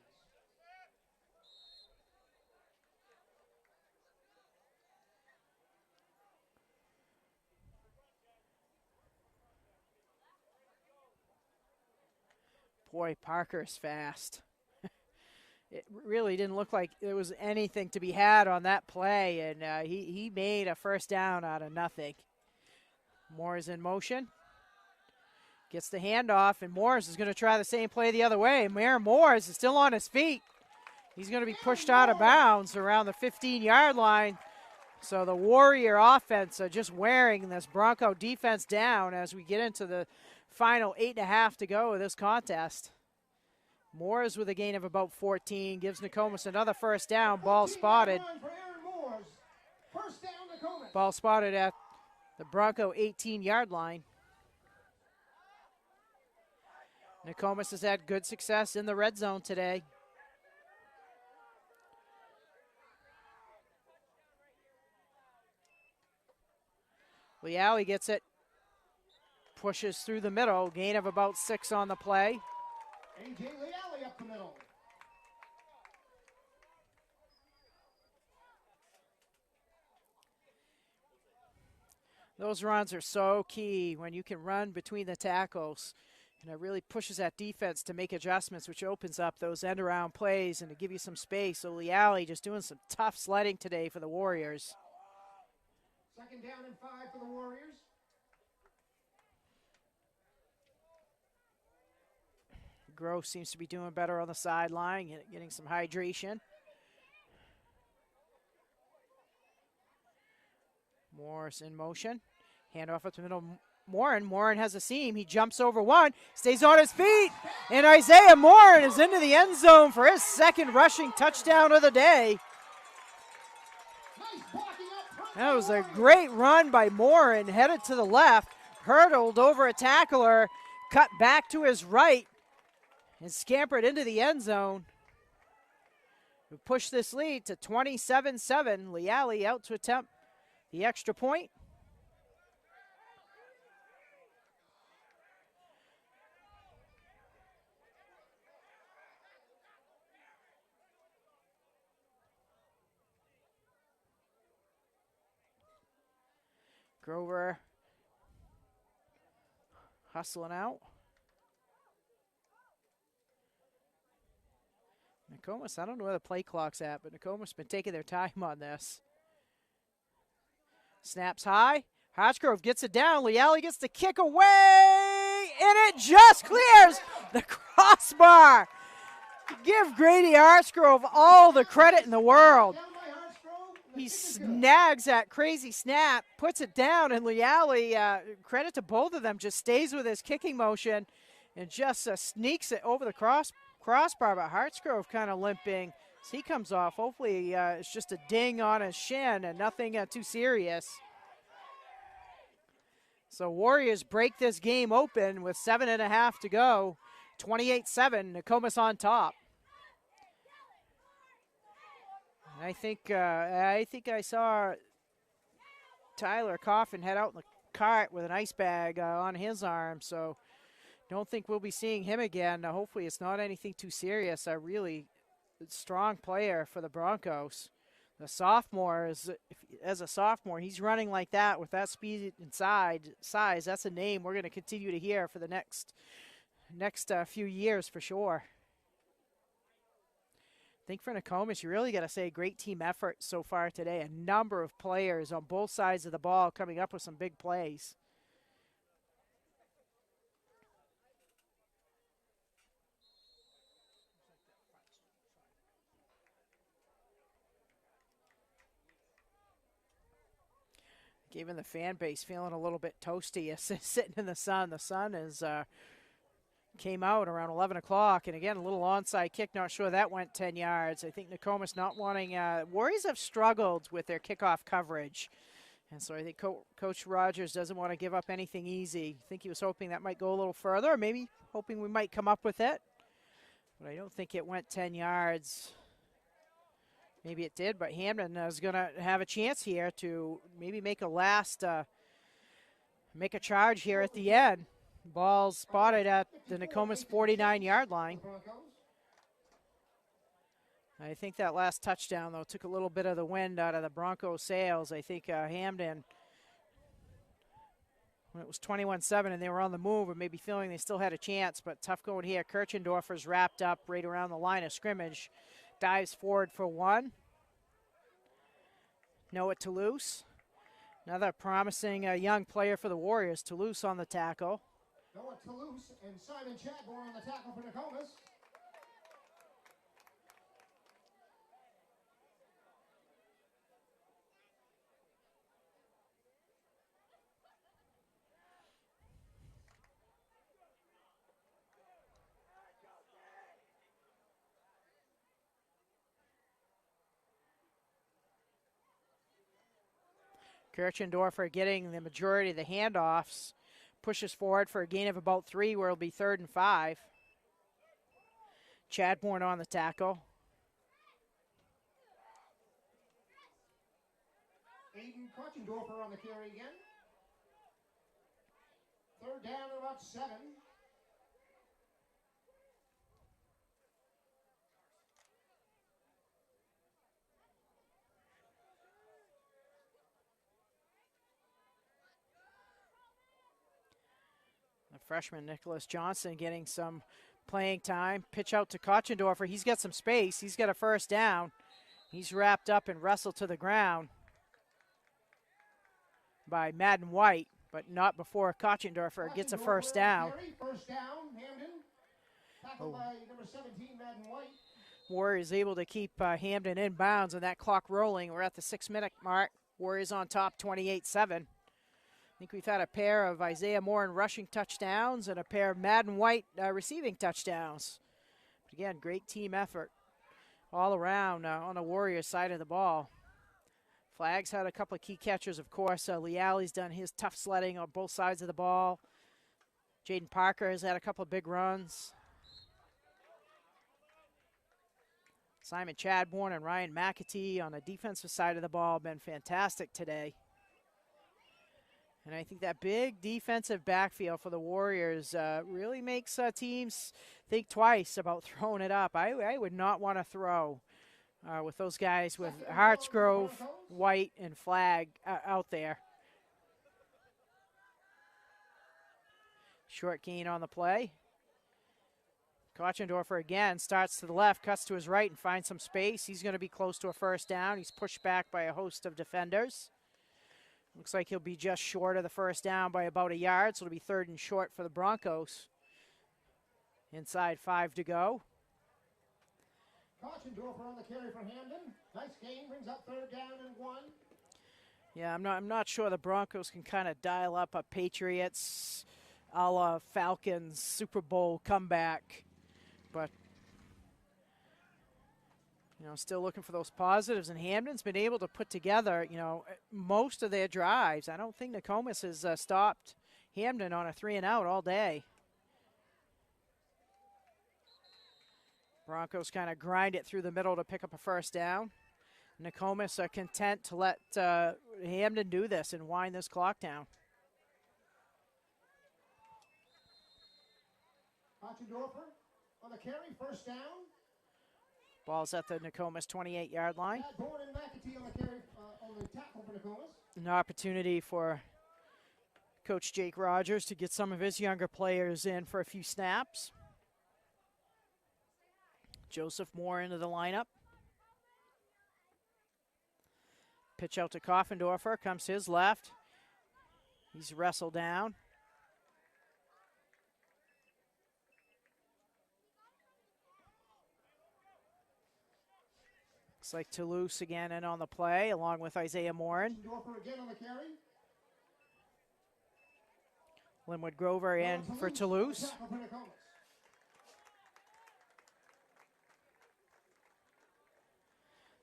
Boy, Parker's fast. It really didn't look like there was anything to be had on that play, and he made a first down out of nothing. Moore's in motion. Gets the handoff, and Morris is going to try the same play the other way. Morris is still on his feet. He's going to be pushed out of bounds around the 15-yard line. So the Warrior offense are just wearing this Bronco defense down as we get into the final 8.5 to go of this contest. Morris with a gain of about 14 gives Nokomis another first down. Ball spotted. Ball spotted at the Bronco 18-yard line. Nokomis has had good success in the red zone today. Leali gets it, pushes through the middle, gain of about 6 on the play. A.J. Leali up the middle. Those runs are so key when you can run between the tackles. And it really pushes that defense to make adjustments, which opens up those end-around plays and to give you some space. So Leali just doing some tough sledding today for the Warriors. 2nd down and 5 for the Warriors. Gross seems to be doing better on the sideline, getting some hydration. Morris in motion. Handoff up the middle. Morin has a seam. He jumps over one, stays on his feet, and Isaiah Morin is into the end zone for his 2nd rushing touchdown of the day. Nice blocking up. That was a great run by Morin, headed to the left, hurdled over a tackler, cut back to his right, and scampered into the end zone. We push this lead to 27-7. Leali out to attempt the extra point. Grover hustling out. Nokomis, I don't know where the play clock's at, but Nokomis been taking their time on this. Snaps high. Hartsgrove gets it down. Leali gets the kick away, and it just clears the crossbar. Give Grady Hartsgrove all the credit in the world. He snags that crazy snap, puts it down, and Leali, credit to both of them, just stays with his kicking motion and just sneaks it over the crossbar, but Hartsgrove kind of limping as he comes off. Hopefully it's just a ding on his shin and nothing too serious. So Warriors break this game open with 7.5 to go. 28-7, Nokomis on top. I think I saw Tyler Coffin head out in the cart with an ice bag on his arm, so don't think we'll be seeing him again. Hopefully it's not anything too serious. A really strong player for the Broncos. The sophomore as a sophomore, he's running like that with that speed and size. That's a name we're going to continue to hear for the next few years for sure. I think for Nokomis, you really got to say great team effort so far today. A number of players on both sides of the ball coming up with some big plays. Even the fan base feeling a little bit toasty sitting in the sun. The sun is came out around 11 o'clock, and again, a little onside kick. Not sure that went 10 yards. I think Nokomis not wanting Warriors have struggled with their kickoff coverage, and so I think Coach Rogers doesn't want to give up anything easy. I think he was hoping that might go a little further, or maybe hoping we might come up with it, but I don't think it went 10 yards. Maybe it did, but Hampden is going to have a chance here to maybe make a charge here at the end. Ball spotted at the Nokomis 49-yard line. I think that last touchdown, though, took a little bit of the wind out of the Broncos' sails. I think Hampden, when it was 21-7 and they were on the move and maybe feeling they still had a chance, but tough going here. Kirchendorfer's wrapped up right around the line of scrimmage. Dives forward for one. Noah Toulouse, another promising young player for the Warriors. Toulouse on the tackle. Noah Toulouse and Simon Chadbourne on the tackle for Nokomis. Kirchendorfer getting the majority of the handoffs. Pushes forward for a gain of about 3, where it'll be 3rd and 5. Chadbourne on the tackle. Aiden Kirchendorfer on the carry again. Third down and about 7. The freshman Nicholas Johnson getting some playing time. Pitch out to Kochendorfer. He's got some space. He's got a first down. He's wrapped up and wrestled to the ground by Madden White, but not before Kochendorfer gets a first down. First down, Hampden. Tackled by number 17, Madden White. Warriors able to keep Hampden in bounds and that clock rolling. We're at the 6-minute mark. Warriors on top 28-7. I think we've had a pair of Isaiah Morin rushing touchdowns and a pair of Madden White receiving touchdowns. But again, great team effort all around on the Warriors side of the ball. Flags had a couple of key catchers, of course. Leali's done his tough sledding on both sides of the ball. Jaden Parker has had a couple of big runs. Simon Chadbourne and Ryan McAtee on the defensive side of the ball have been fantastic today. And I think that big defensive backfield for the Warriors really makes teams think twice about throwing it up. I would not want to throw with those guys with Hartsgrove, White, and Flagg out there. Short gain on the play. Kochendorfer again starts to the left, cuts to his right, and finds some space. He's going to be close to a first down. He's pushed back by a host of defenders. Looks like he'll be just short of the first down by about a yard, so it'll be 3rd and short for the Broncos. Inside 5 to go. Kochendorfer on the carry for Hampden. Nice gain, brings up 3rd down and 1. Yeah, I'm not sure the Broncos can kind of dial up a Patriots a la Falcons Super Bowl comeback, but still looking for those positives, and Hampden's been able to put together, most of their drives. I don't think Nokomis has stopped Hampden on a 3-and-out all day. Broncos kind of grind it through the middle to pick up a first down. Nokomis are content to let Hampden do this and wind this clock down. Kochendorfer on the carry, first down. Ball's at the Nokomis 28-yard line. Chadbourne and McAtee on the carry, on the tackle for Nokomis. An opportunity for Coach Jake Rogers to get some of his younger players in for a few snaps. Joseph Moore into the lineup. Pitch out to Kochendorfer, comes to his left. He's wrestled down. Looks like Toulouse again in on the play, along with Isaiah Morin. Kochendorfer again on the carry. Linwood Grover in for Toulouse.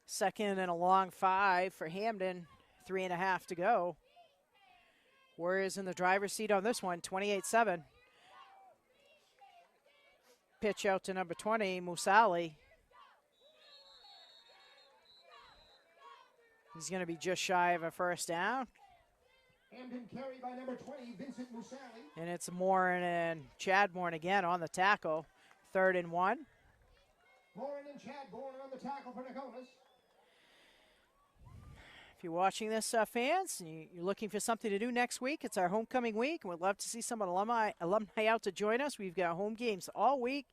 Second and a long 5 for Hampden, 3.5 to go. Warriors in the driver's seat on this one, 28-7. Pitch out to number 20, Musali. He's going to be just shy of a first down. Hampden carried by number 20, Vincent Musali. And it's Morin and Chadbourne again on the tackle. 3rd and 1. Morin and Chadbourne on the tackle for Nokomis. If you're watching this, fans, and you're looking for something to do next week, it's our homecoming week, and we'd love to see some alumni out to join us. We've got home games all week,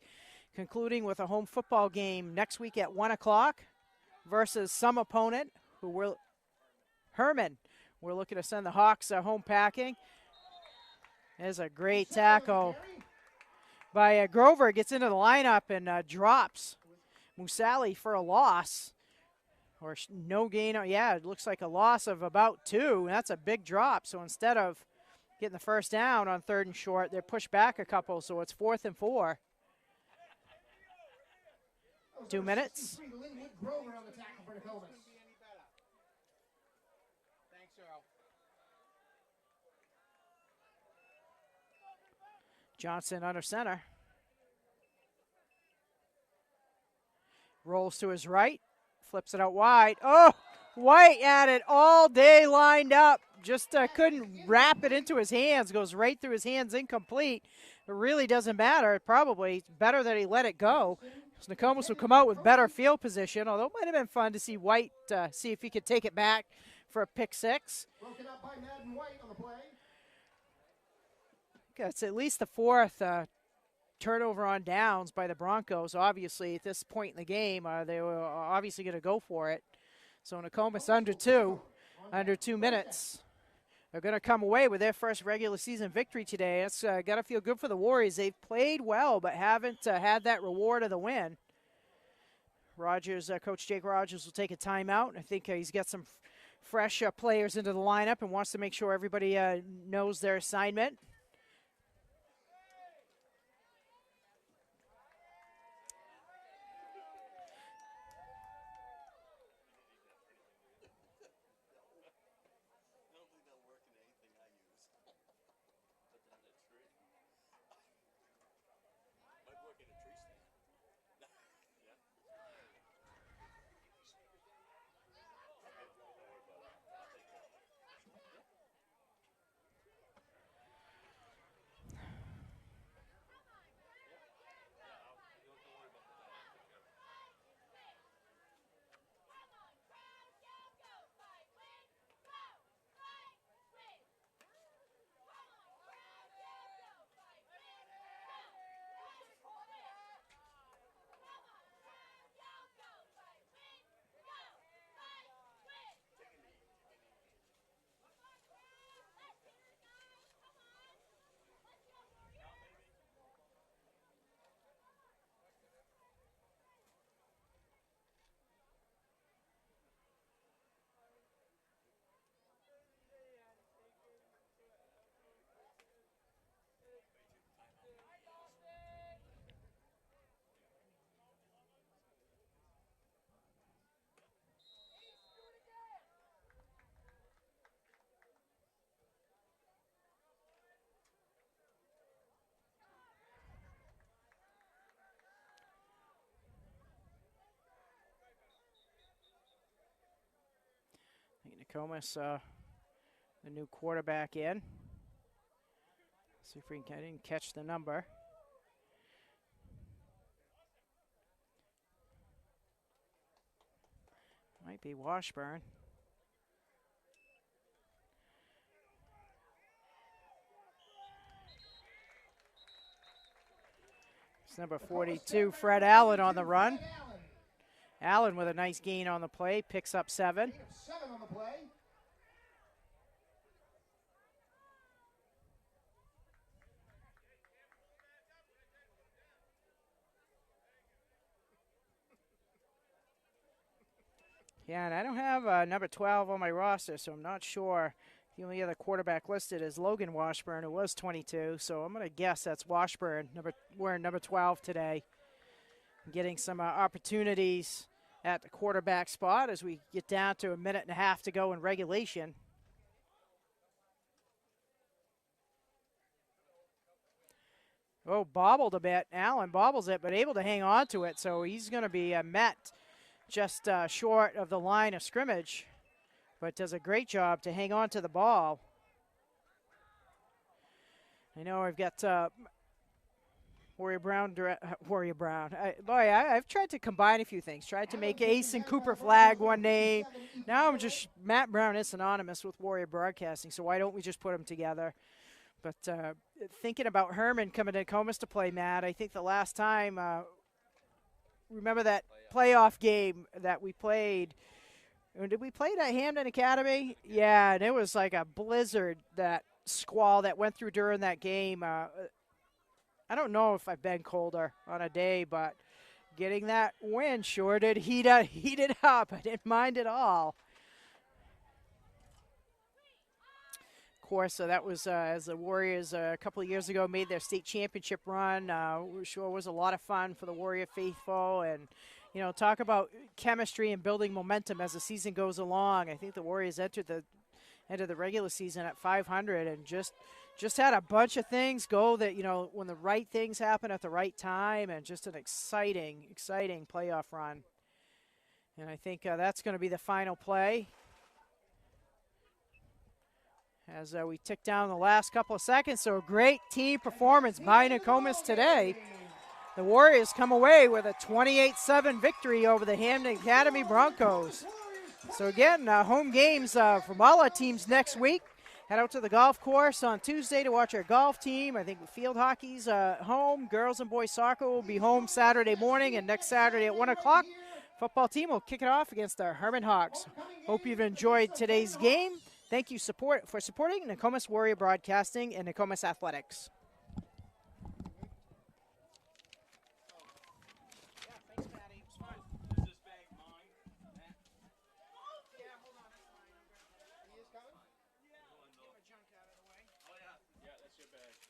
concluding with a home football game next week at 1 o'clock versus some opponent who will Herman. We're looking to send the Hawks home packing. There's a great tackle by Grover. Gets into the lineup and drops Musali for a loss. Or no gain. Yeah, it looks like a loss of about 2. That's a big drop. So instead of getting the first down on 3rd and short, they're pushed back a couple. So it's 4th and 4. 2 minutes. Linwood Grover on the tackle for Nokomis. Johnson under center. Rolls to his right. Flips it out wide. Oh, White had it all day lined up. just couldn't wrap it into his hands. Goes right through his hands, incomplete. It really doesn't matter. Probably better that he let it go. So Nokomis will come out with better field position, although it might have been fun to see White see if he could take it back for a pick six. Broken up by Madden White on the play. It's at least the fourth turnover on downs by the Broncos. Obviously, at this point in the game, they were obviously going to go for it. So Nokomis under 2 minutes. They're going to come away with their first regular season victory today. It's got to feel good for the Warriors. They've played well, but haven't had that reward of the win. Rogers, Coach Jake Rogers will take a timeout. I think he's got some fresh players into the lineup and wants to make sure everybody knows their assignment. Nokomis, the new quarterback in. See if we can, I didn't catch the number. Might be Washburn. It's number 42, Fred Allen on the run. Allen with a nice gain on the play, picks up 7. 7 on the play. Yeah, and I don't have number 12 on my roster, so I'm not sure. The only other quarterback listed is Logan Washburn, who was 22, so I'm going to guess that's Washburn, wearing number 12 today. Getting some opportunities at the quarterback spot as we get down to a minute and a half to go in regulation. Oh, bobbled a bit. Allen bobbles it, but able to hang on to it, so he's going to be met just short of the line of scrimmage, but does a great job to hang on to the ball. I know I've got I've tried to combine a few things. Tried to make Ace and Cooper Flag one name. Now I'm just, Matt Brown is synonymous with Warrior Broadcasting, so why don't we just put them together? But thinking about Herman coming to Nokomis to play, Matt, I think the last time, remember that playoff game that we played? Did we play at Hampden Academy? Yeah, and it was like a blizzard, that squall that went through during that game. I don't know if I've been colder on a day, but getting that win sure did heat it up. I didn't mind at all. Of course, that was as the Warriors a couple of years ago made their state championship run. Sure was a lot of fun for the Warrior faithful, and talk about chemistry and building momentum as the season goes along. I think the Warriors entered the end of the regular season at 500 and just had a bunch of things go that, when the right things happen at the right time, and just an exciting playoff run. And I think that's going to be the final play. as we tick down the last couple of seconds. So a great team performance by Nokomis today. The Warriors come away with a 28-7 victory over the Hampden Academy Broncos. So again, home games from all our teams next week. Head out to the golf course on Tuesday to watch our golf team. I think field hockey's home. Girls and boys soccer will be home Saturday morning, and next Saturday at 1 o'clock, football team will kick it off against the Herman Hawks. Hope you've enjoyed today's game. Thank you for supporting Nokomis Warrior Broadcasting and Nokomis Athletics.